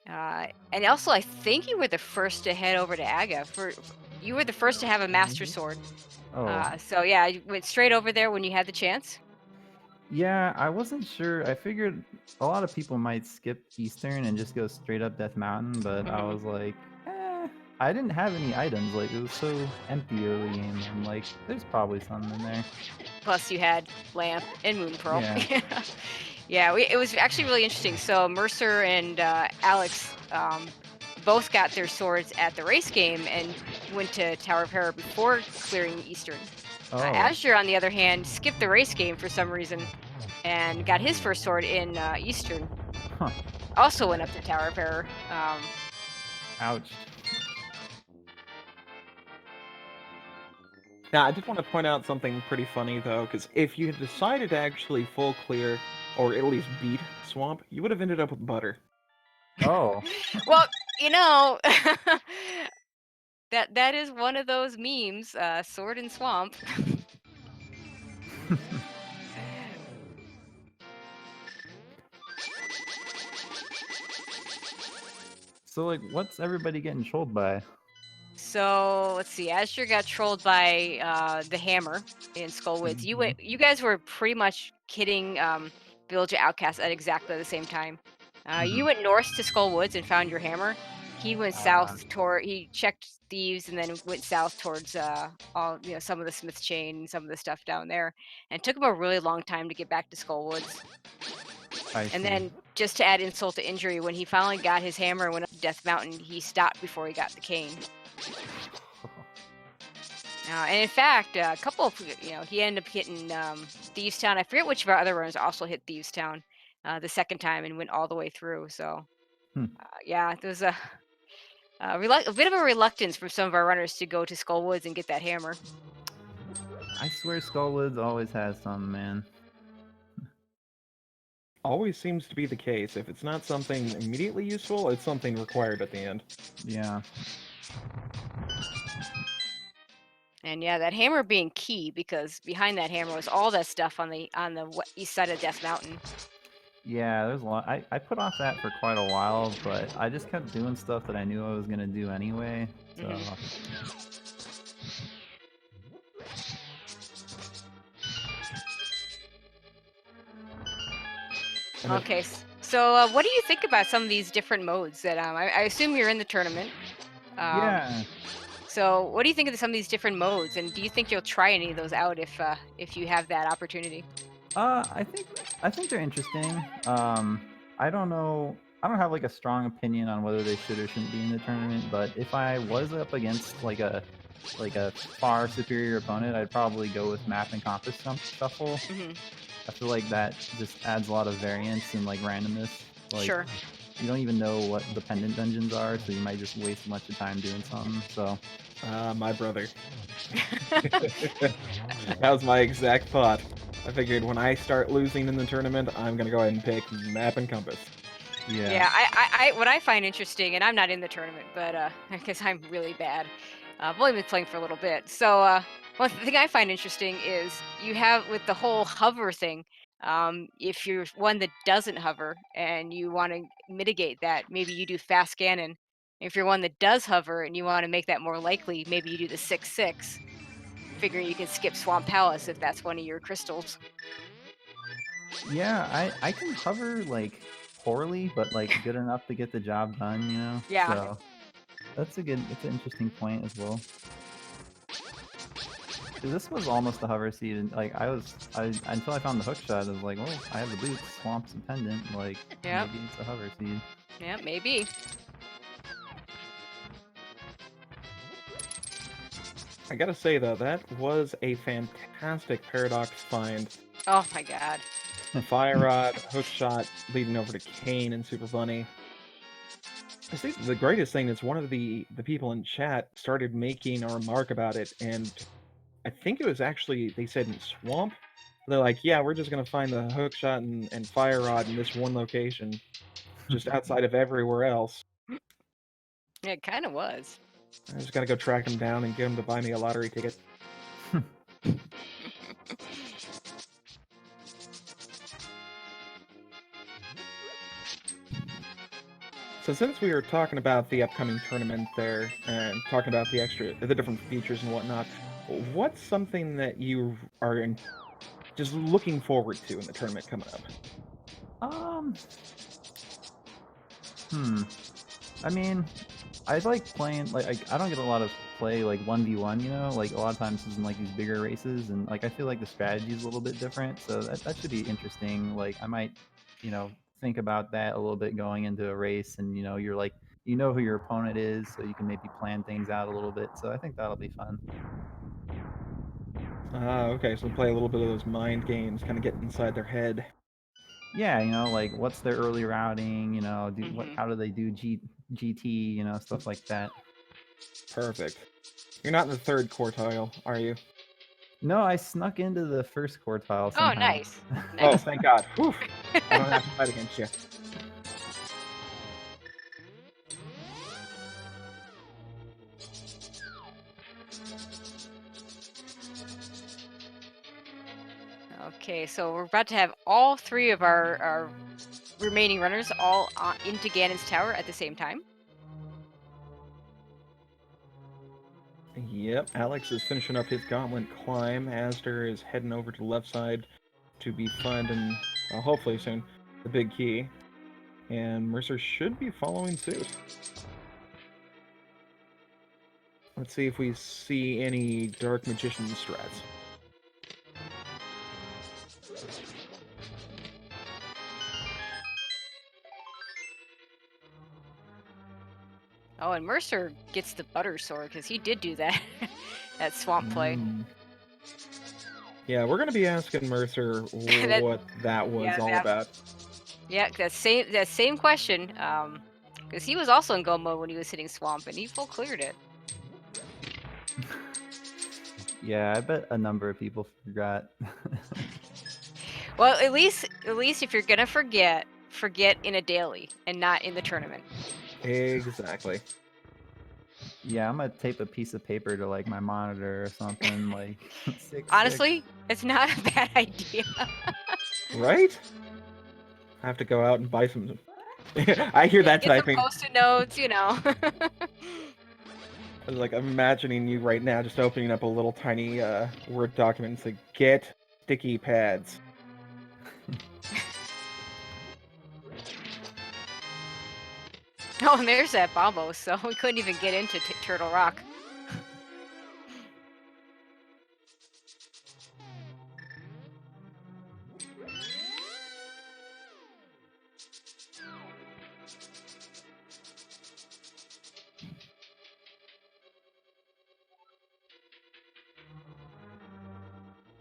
And also, I think you were the first to head over to Aga. You were the first to have a Master Sword. Oh. So yeah, you went straight over there when you had the chance. Yeah, I wasn't sure. I figured a lot of people might skip Eastern and just go straight up Death Mountain, but I was like, I didn't have any items. Like, it was so empty early game. I'm like, there's probably something in there. Plus, you had Lamp and Moon Pearl. Yeah. Yeah, it was actually really interesting. So Mercer and Alex both got their swords at the race game and went to Tower of Terror before clearing Eastern. Oh. Azure, on the other hand, skipped the race game for some reason and got his first sword in Eastern. Huh. Also went up to Tower of Terror. Ouch. Now, I did want to point out something pretty funny, though, because if you had decided to actually full clear, or at least beat Swamp, you would have ended up with Butter. Oh. Well, that is one of those memes, Sword and Swamp. So, like, what's everybody getting trolled by? So let's see. Azure got trolled by the hammer in Skullwoods. You guys were pretty much hitting Village of Outcasts at exactly the same time. You went north to Skullwoods and found your hammer. He went south toward. He checked thieves and then went south towards all some of the Smith Chain and some of the stuff down there. And it took him a really long time to get back to Skullwoods. And then, just to add insult to injury, when he finally got his hammer and went up to Death Mountain, he stopped before he got the cane. And in fact, a couple of, he ended up hitting Thieves Town. I forget which of our other runners also hit Thieves Town the second time and went all the way through. So, yeah, there was a bit of a reluctance from some of our runners to go to Skullwoods and get that hammer. I swear Skullwoods always has some, man. Always seems to be the case. If it's not something immediately useful, it's something required at the end. Yeah. And yeah, that hammer being key, because behind that hammer was all that stuff on the east side of Death Mountain. Yeah, there's a lot. I put off that for quite a while, but I just kept doing stuff that I knew I was gonna do anyway. So Okay, so what do you think about some of these different modes that I assume you're in the tournament? yeah, So what do you think of some of these different modes, and do you think you'll try any of those out if you have that opportunity? I think they're interesting. I don't know. I don't have like a strong opinion on whether they should or shouldn't be in the tournament, but if I was up against like a far superior opponent, I'd probably go with map and compass shuffle. I feel like that just adds a lot of variance and like randomness. Like Sure. you don't even know what the pendant dungeons are, so you might just waste a bunch of time doing something. So My brother. That was my exact thought. I figured when I start losing in the tournament, I'm gonna go ahead and pick map and compass. Yeah, what I find interesting, and I'm not in the tournament, but because I'm really bad. I've only been playing for a little bit. So one thing I find interesting is you have with the whole hover thing. If you're one that doesn't hover and you want to mitigate that, maybe you do fast Ganon. If you're one that does hover and you want to make that more likely, maybe you do the 6/6. Figuring you can skip Swamp Palace if that's one of your crystals. yeah, I can hover like poorly, but like good enough to get the job done, you know? Yeah. So that's an interesting point as well. 'Cause this was almost a hover seed, and like until I found the hook shot, I was like, well, I have the boots, swamps, and pendant, like Yep. maybe it's a hover seed. Yeah, maybe. I gotta say though, that was a fantastic paradox find. Oh my god. Fire Rod, hook shot, leading over to Kane and Super Bunny. I think the greatest thing is one of the people in chat started making a remark about it, and I think it was actually they said in Swamp. They're like, yeah, we're just gonna find the hook shot and fire rod in this one location, just outside of everywhere else. Yeah, it kind of was. I just gotta go track him down and get him to buy me a lottery ticket. So since we were talking about the upcoming tournament there and talking about the different features and whatnot, what's something that you are just looking forward to in the tournament coming up? I mean, I like playing like I don't get a lot of play like 1v1, you know, like a lot of times it's in like these bigger races, and like I feel like the strategy is a little bit different, so that should be interesting. Like I might, you know, think about that a little bit going into a race, and you know, you're like you know who your opponent is, so you can maybe plan things out a little bit. So I think that'll be fun. Okay, so play a little bit of those mind games, kind of get inside their head. Yeah, you know, like what's their early routing, you know, Mhm. how do they do GT, you know, stuff like that. Perfect. You're not in the third quartile, are you? No, I snuck into the first quartile Oh, somehow. nice. Oh, Nice. thank God. Whew. I don't have to fight against you. Okay, so we're about to have all three of our remaining runners all into Ganon's tower at the same time. Yep, Alex is finishing up his gauntlet climb. Astor is heading over to the left side to be finding, hopefully soon, the big key. And Mercer should be following suit. Let's see if we see any Dark Magician strats. Oh, and Mercer gets the butter sword because he did do that that swamp play. Yeah, we're going to be asking Mercer what that was all about. Yeah, that same question. Because he was also in go mode when he was hitting swamp, and he full cleared it. Yeah, I bet a number of people forgot. Well, at least if you're gonna forget in a daily and not in the tournament. Exactly. Yeah, I'm gonna tape a piece of paper to like my monitor or something. Like 6-6. Honestly, it's not a bad idea. Right? I have to go out and buy some. I hear that Get some typing. post-it notes, you know. Like, I'm imagining you right now just opening up a little tiny Word document and say, get sticky pads. Oh, and there's that Bombo, so we couldn't even get into Turtle Rock.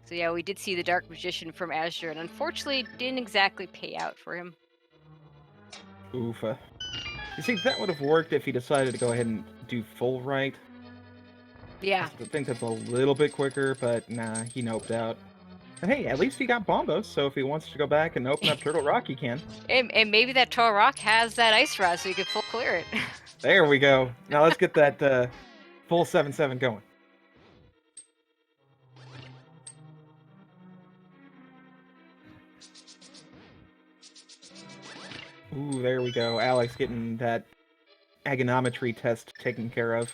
So yeah, we did see the Dark Magician from Azure, and unfortunately didn't exactly pay out for him. Oofa. You see, that would have worked if he decided to go ahead and do full right. Yeah. I think that's a little bit quicker, but nah, he noped out. But hey, at least he got Bombos, so if he wants to go back and open up Turtle Rock, he can. And maybe that Turtle Rock has that ice rod, so you can full clear it. There we go. Now let's get that full 7-7 going. Ooh, there we go. Alex getting that agonometry test taken care of.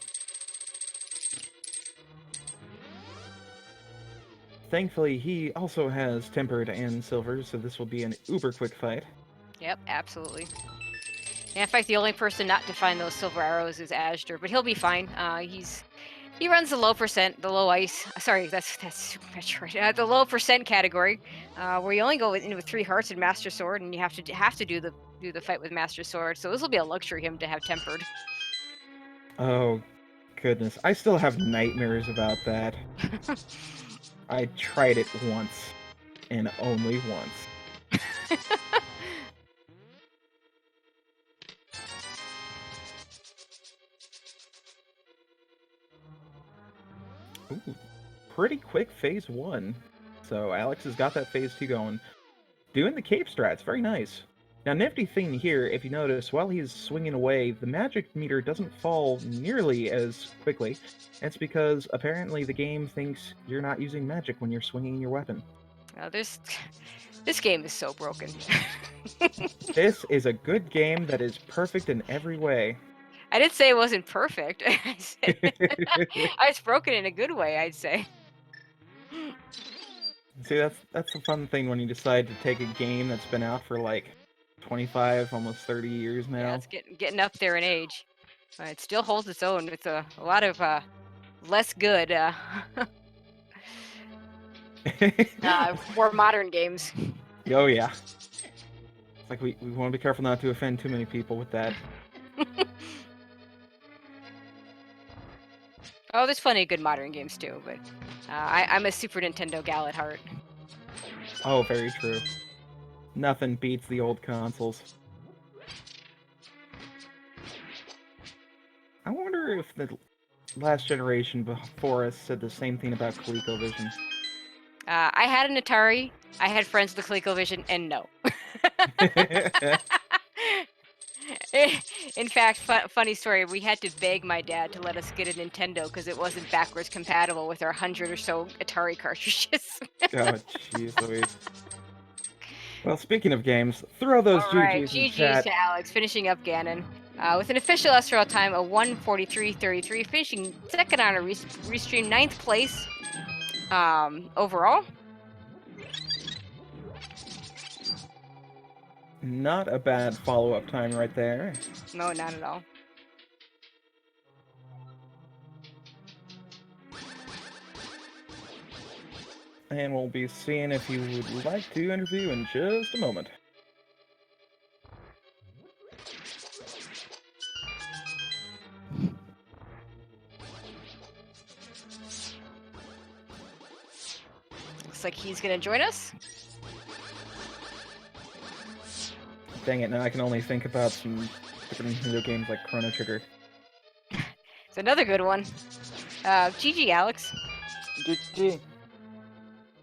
Thankfully, he also has tempered and silver, so this will be an uber quick fight. Yep, absolutely. And in fact, the only person not to find those silver arrows is Azure, but he'll be fine. He runs the low percent, the low ice. Sorry, that's Super Metroid. The low percent category, where you only go in with 3 hearts and Master Sword, and you have to do the fight with Master Sword. So this will be a luxury him to have tempered. Oh, goodness. I still have nightmares about that. I tried it once, and only once. Ooh, pretty quick phase 1. So Alex has got that phase 2 going. Doing the cape strats, very nice. Now, nifty thing here, if you notice, while he's swinging away, the magic meter doesn't fall nearly as quickly. It's because apparently the game thinks you're not using magic when you're swinging your weapon. This game is so broken. This is a good game that is perfect in every way. I didn't say it wasn't perfect. It's broken in a good way, I'd say. See, that's the fun thing when you decide to take a game that's been out for like 25, almost 30 years now. Yeah, it's getting up there in age. It still holds its own with a lot of less good, more modern games. Oh yeah. It's like we want to be careful not to offend too many people with that. Oh, there's plenty of good modern games too, but I'm a Super Nintendo gal at heart. Oh, very true. Nothing beats the old consoles. I wonder if the last generation before us said the same thing about ColecoVision. I had an Atari, I had friends with ColecoVision, and no. In fact, funny story, we had to beg my dad to let us get a Nintendo because it wasn't backwards compatible with our 100 or so Atari cartridges. Oh, jeez Louise. Well, speaking of games, throw those All right, GGs in GG's chat. to Alex, finishing up Ganon. With an official SRL time of 1:43:33, finishing second on a restream, 9th place overall. Not a bad follow-up time right there. No, not at all. And we'll be seeing if you would like to interview in just a moment. Looks like he's gonna join us. Dang it, now I can only think about some different Nintendo games like Chrono Trigger. It's another good one. GG, Alex. GG.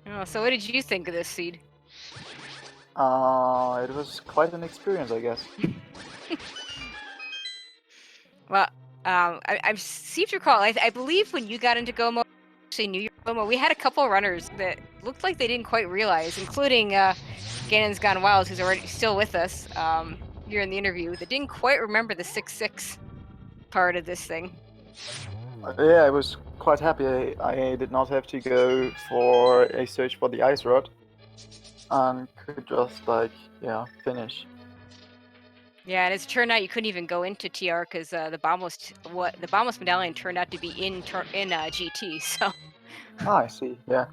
Oh, so what did you think of this seed? It was quite an experience, I guess. Well, I seem to recall. I believe when you got into Go mode, actually knew your Go mode. We had a couple runners that looked like they didn't quite realize, including Ganon's Gone Wild, who's already still with us here in the interview, that didn't quite remember the 6-6 part of this thing. Yeah, I was quite happy I did not have to go for a search for the ice rod and could just like finish. Yeah, and as it turned out, you couldn't even go into TR because the Bombos medallion turned out to be in GT. So Ah, I see. Yeah.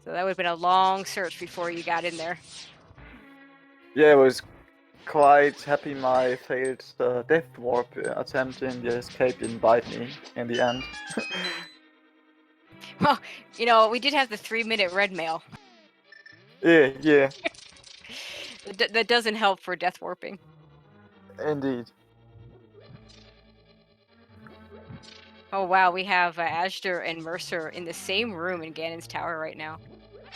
that would have been a long search before you got in there. Yeah, I was quite happy my failed death warp attempt in the escape didn't bite me in the end. Well, we did have the 3-minute red mail. Yeah, That doesn't help for death warping. indeed. Oh wow, we have Azure and Mercer in the same room in Ganon's tower right now.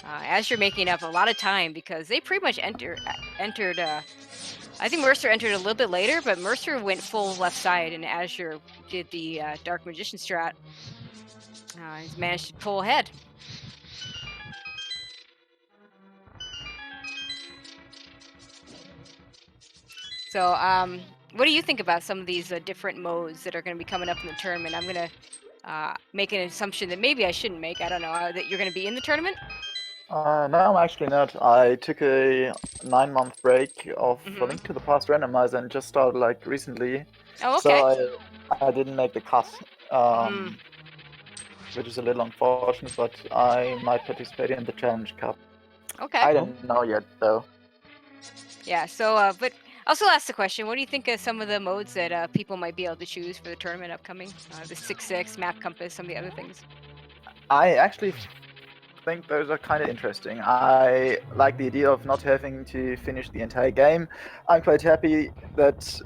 Azure making up a lot of time because they pretty much entered. I think Mercer entered a little bit later, but Mercer went full left side, and Azure did the Dark Magician strat. He's managed to pull ahead. So, what do you think about some of these different modes that are going to be coming up in the tournament? I'm going to make an assumption that maybe I shouldn't make. I don't know, that you're going to be in the tournament? No, I'm actually not. I took a 9-month break of A Link to the Past Randomizer and just started like recently. Oh, okay. So I didn't make the cut, which is a little unfortunate, but I might participate in the Challenge Cup. Okay. I don't know yet, though. Yeah, so, but also ask the question, what do you think of some of the modes that people might be able to choose for the tournament upcoming? The 6-6, Map Compass, some of the other things. I actually think those are kind of interesting. I like the idea of not having to finish the entire game. I'm quite happy that,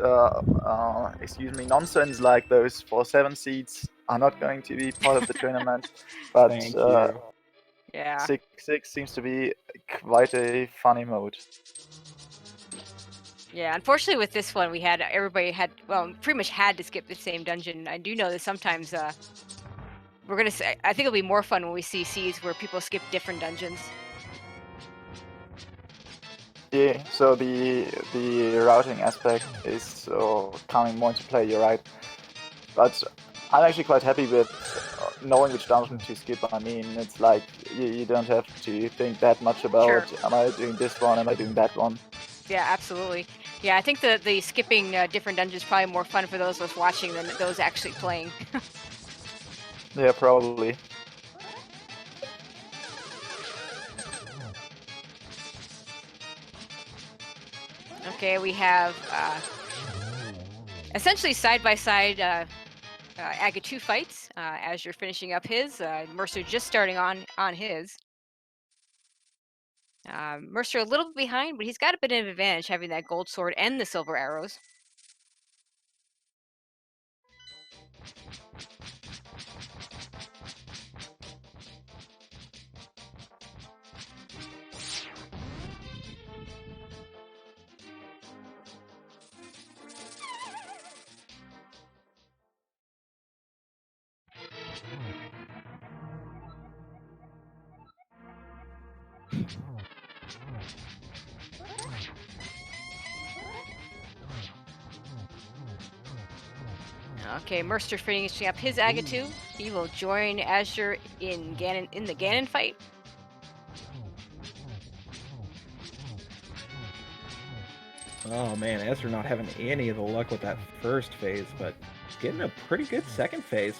nonsense like those 4-7 seeds are not going to be part of the tournament. But Thank you. Yeah. 6-6 seems to be quite a funny mode. Yeah, unfortunately with this one, everybody pretty much had to skip the same dungeon. I do know that sometimes I think it'll be more fun when we see seeds where people skip different dungeons. Yeah, so the routing aspect is coming more into play, you're right. But I'm actually quite happy with knowing which dungeon to skip. I mean, it's like you don't have to think that much about, Sure. am I doing this one, am I doing that one? Yeah, absolutely. Yeah, I think the skipping different dungeons is probably more fun for those of us watching than those actually playing. Yeah, probably. Okay, we have essentially side-by-side Aga 2 fights. As you're finishing up his, Mercer just starting on his. Mercer a little bit behind, but he's got a bit of an advantage having that gold sword and the silver arrows. Okay, Mercer finishing up his Aga 2. He will join Azure in the Ganon fight. Oh man, Ezra not having any of the luck with that first phase, but getting a pretty good second phase.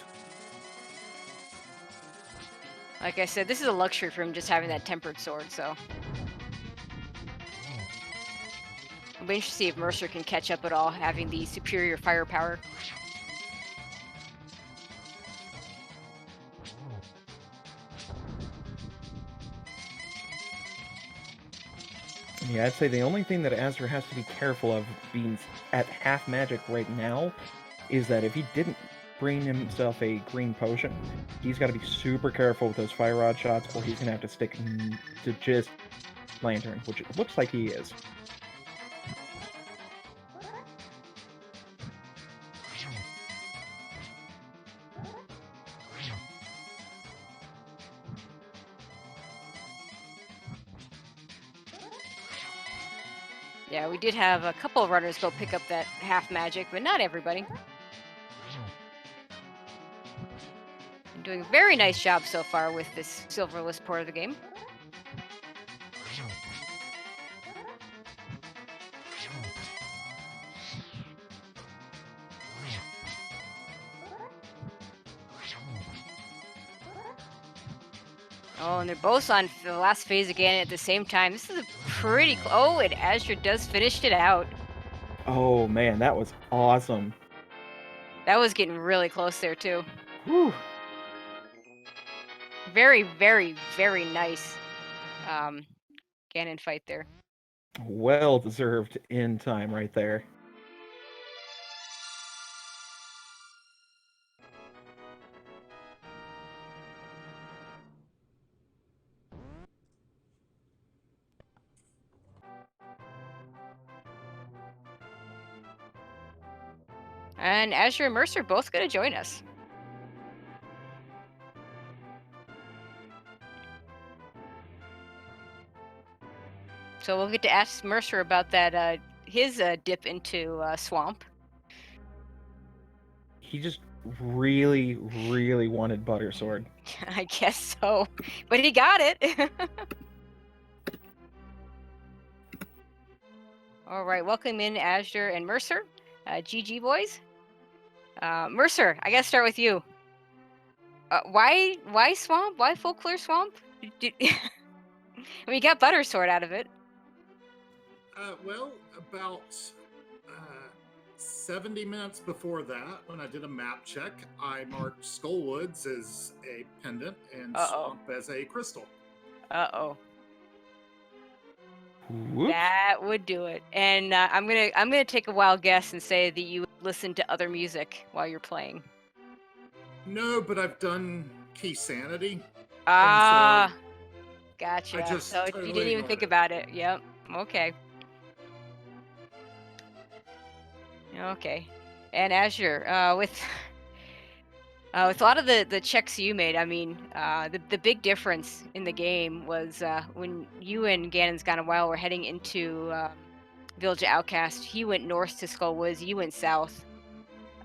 Like I said, this is a luxury for him just having that tempered sword, so. I'll be interested to see if Mercer can catch up at all, having the superior firepower. Yeah, I'd say the only thing that Azure has to be careful of being at half magic right now is that if he didn't bring himself a green potion, he's got to be super careful with those fire rod shots, or he's going to have to stick to just Lantern, which it looks like he is. Yeah, we did have a couple of runners go pick up that half magic, but not everybody. And doing a very nice job so far with this silverless part of the game. Oh, and they're both on the last phase again at the same time. This is a pretty... Oh, and Azure does finish it out. Oh man, that was awesome. That was getting really close there, too. Whew. Very, very, very nice Ganon fight there. Well deserved in time right there. And Azure and Mercer both going to join us. So we'll get to ask Mercer about that his dip into Swamp. He just really, really wanted Butter Sword. I guess so. But he got it. All right, welcome in Azure and Mercer. GG boys. Mercer, I gotta start with you. Why Swamp? Why full clear Swamp? I mean, you got Butter Sword out of it. Well, about 70 minutes before that, when I did a map check, I marked Skullwoods as a pendant and Swamp as a crystal. Uh-oh. Whoops. That would do it. And I'm gonna take a wild guess and say that you listen to other music while you're playing. No, but I've done Key Sanity. Ah, gotcha. I just So you totally didn't even think ignored about it. Yep. Okay. Okay. And Azure, with a lot of the checks you made, I mean, the big difference in the game was when you and Ganon's Gone a While were heading into Village of Outcast. He went north to Skullwoods. You went south.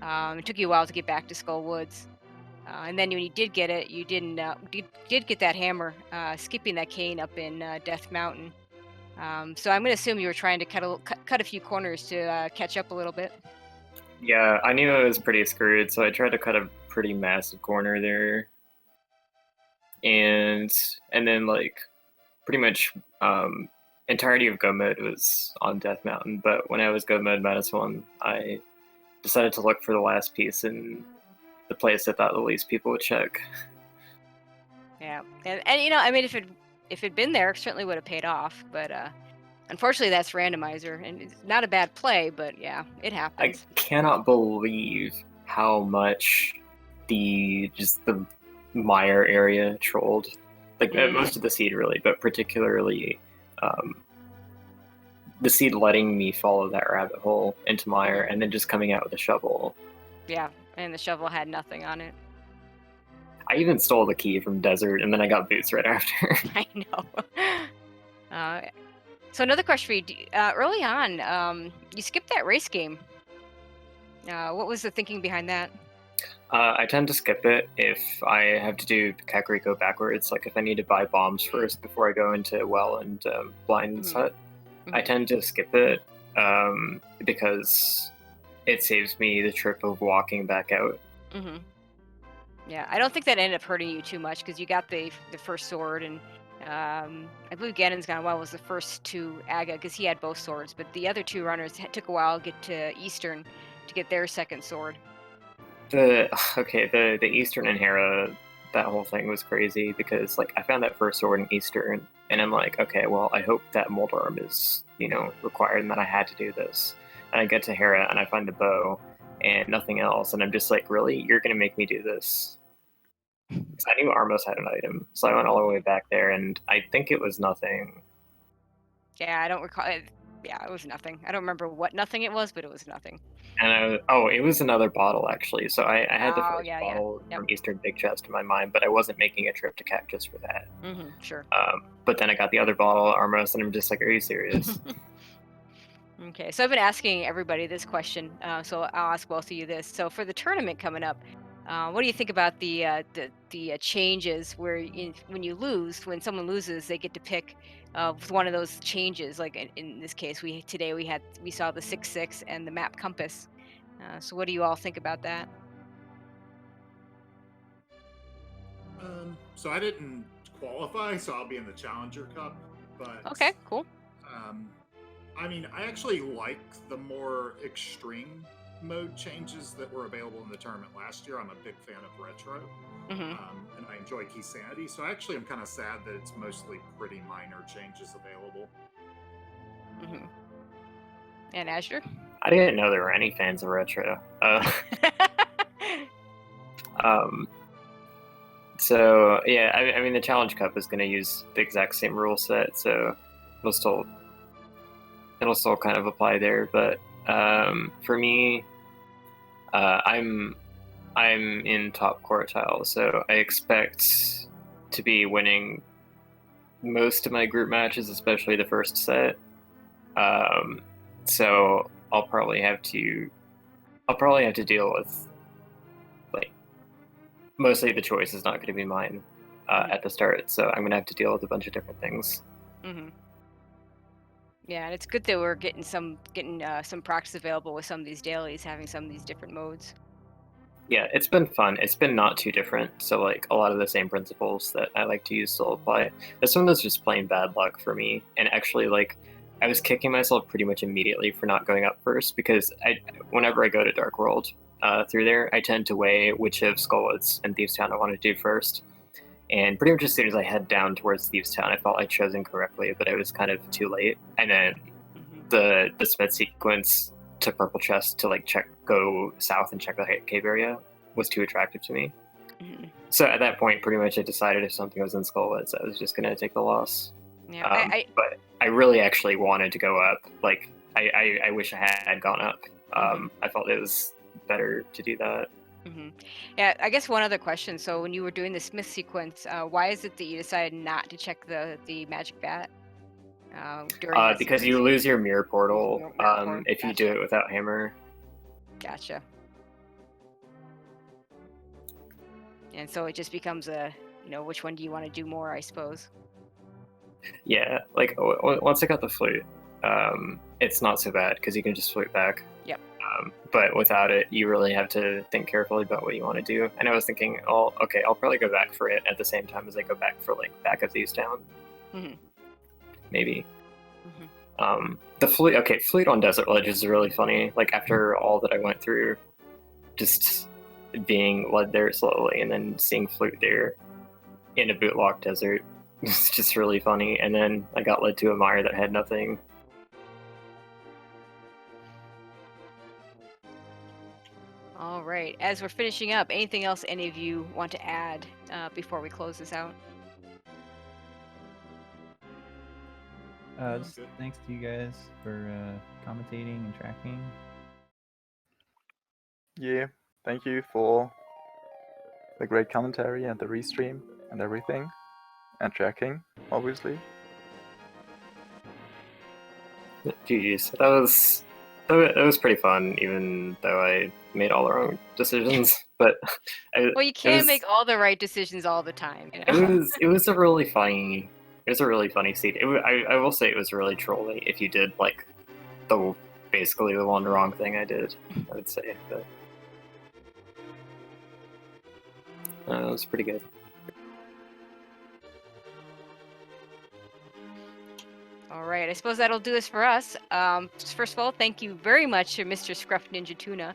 It took you a while to get back to Skullwoods. And then when you did get it, you did get that hammer, skipping that cane up in Death Mountain. So I'm going to assume you were trying to cut a few corners to catch up a little bit. Yeah, I knew I was pretty screwed, so I tried to cut a pretty massive corner there. And then like pretty much entirety of Go mode was on Death Mountain, but when I was Go mode -1, I decided to look for the last piece in the place I thought the least people would check. Yeah, and you know, I mean, if it'd been there, it certainly would have paid off. But unfortunately, that's randomizer, and it's not a bad play. But yeah, it I happens. cannot believe how much the mire area trolled. Like most of the seed really, but particularly the seed letting me follow that rabbit hole into mire and then just coming out with a shovel. Yeah, and the shovel had nothing on it. I even stole the key from Desert, and then I got boots right after. I know. So another question for you. Early on, you skipped that race game. What was the thinking behind that? I tend to skip it if I have to do Kakariko backwards. Like if I need to buy bombs first before I go into Well and Blind's Hut, I tend to skip it because it saves me the trip of walking back out. Mm-hmm. Yeah, I don't think that ended up hurting you too much because you got the first sword, and I believe Ganon's Gone Well was the first to Aga because he had both swords, but the other two runners took a while to get to Eastern to get their second sword. The Eastern and Hera, that whole thing was crazy because like I found that first sword in Eastern, and I'm like, okay, well I hope that mold arm is required, and that I had to do this. And I get to Hera and I find the bow and nothing else, and I'm just like, really, you're gonna make me do this? Because I knew Armos had an item, so I went all the way back there, and I think it was nothing. Yeah, I don't recall. Yeah, it was nothing. I don't remember what nothing it was, but it was nothing. And it was another bottle actually. So I had the first bottle from Eastern Big Chest in my mind, but I wasn't making a trip to Cactus for that. Sure. But then I got the other bottle, Armos, and I'm just like, are you serious? Okay, so I've been asking everybody this question, so I'll ask both of you this. So for the tournament coming up, what do you think about the changes where when you lose, when someone loses, they get to pick with one of those changes? Like in this case, today we saw the 6-6 and the map compass. So what do you all think about that? So I didn't qualify, so I'll be in the Challenger Cup. But Okay, cool. I mean, I actually like the more extreme mode changes that were available in the tournament last year. I'm a big fan of retro, and I enjoy Key Sanity. So actually, I'm kind of sad that it's mostly pretty minor changes available. And Azure? I didn't know there were any fans of retro. So yeah, I mean the Challenge Cup is going to use the exact same rule set, so it'll still kind of apply there. But for me, I'm in top quartile, so I expect to be winning most of my group matches, especially the first set. So I'll probably have to deal with, like, mostly the choice is not going to be mine at the start, so I'm going to have to deal with a bunch of different things. Yeah, and it's good that we're getting some practice available with some of these dailies, having some of these different modes. Yeah, it's been fun. It's been not too different, so like a lot of the same principles that I like to use still apply. This one was just plain bad luck for me, and actually, like, I was kicking myself pretty much immediately for not going up first, because whenever I go to Dark World through there, I tend to weigh which of Skullwoods and Thieves Town I want to do first. And pretty much as soon as I head down towards Thieves Town, I felt I'd chosen correctly, but it was kind of too late. And then the Smith sequence to Purple Chest to like go south and check the cave area was too attractive to me. So at that point, pretty much I decided if something was in Skullwoods, I was just going to take the loss. Yeah, but I really actually wanted to go up. Like, I wish I had gone up. I felt it was better to do that. Yeah, I guess one other question. So when you were doing the Smith sequence, why is it that you decided not to check the magic bat? Because you lose your mirror portal if you do it without hammer. Gotcha. And so it just becomes which one do you want to do more, I suppose. Yeah, like once I got the flute, it's not so bad because you can just flute back. Yep. But without it, you really have to think carefully about what you want to do. And I was thinking, I'll probably go back for it at the same time as I go back for like back of Thieves Town. Maybe. The flute on Desert Ledge is really funny. Like, after all that I went through, just being led there slowly and then seeing flute there in a bootlock desert, it's just really funny. And then I got led to a mire that had nothing. All right. As we're finishing up, anything else any of you want to add before we close this out? Just thanks to you guys for commentating and tracking. Yeah, thank you for the great commentary and the restream and everything, and tracking, obviously. Jeez, that was pretty fun, even though I made all the wrong decisions. But well, you can't make all the right decisions all the time. You know? It was a really funny seed. I will say it was really trolling if you did like basically the one wrong thing I did. I would say, but it was pretty good. All right, I suppose that'll do us for us. First of all, thank you very much to Mr. Scruff Ninja Tuna.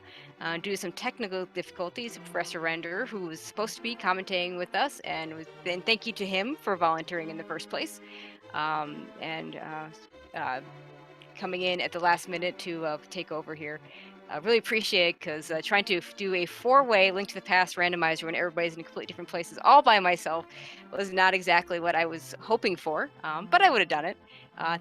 Due to some technical difficulties, Professor Renderer, who was supposed to be commentating with us, and thank you to him for volunteering in the first place, and coming in at the last minute to take over here. I really appreciate it, because trying to do a 4-way Link to the Past randomizer when everybody's in completely different places all by myself was not exactly what I was hoping for, but I would have done it.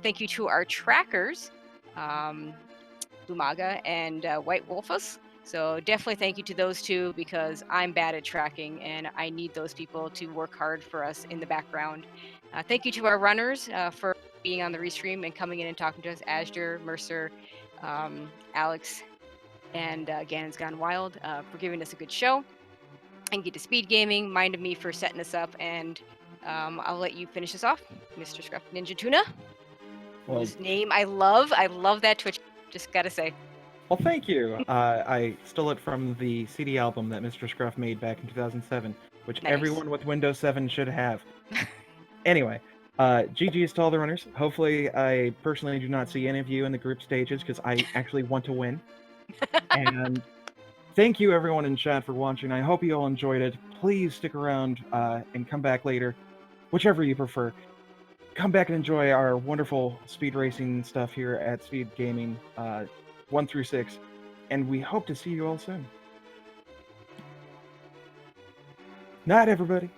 Thank you to our trackers, Lumaga and White Wolfus. So definitely thank you to those two, because I'm bad at tracking and I need those people to work hard for us in the background. Thank you to our runners for being on the restream and coming in and talking to us. Asher, Mercer, Alex, and Ganon's Gone Wild for giving us a good show. And Get to Speed Gaming, Mind of Me for setting us up, and I'll let you finish us off, Mr. Scruff Ninja Tuna. Well, Whose name I love. I love that Twitch. Just gotta say. well, thank you. I stole it from the CD album that Mr. Scruff made back in 2007, which Nice. everyone with Windows 7 should have. Anyway, GG's to all the runners. Hopefully, I personally do not see any of you in the group stages because I actually want to win. And thank you, everyone in chat, for watching. I hope you all enjoyed it. Please stick around and come back later, whichever you prefer. Come back and enjoy our wonderful speed racing stuff here at Speed Gaming 1 through 6, and we hope to see you all soon. Night, everybody.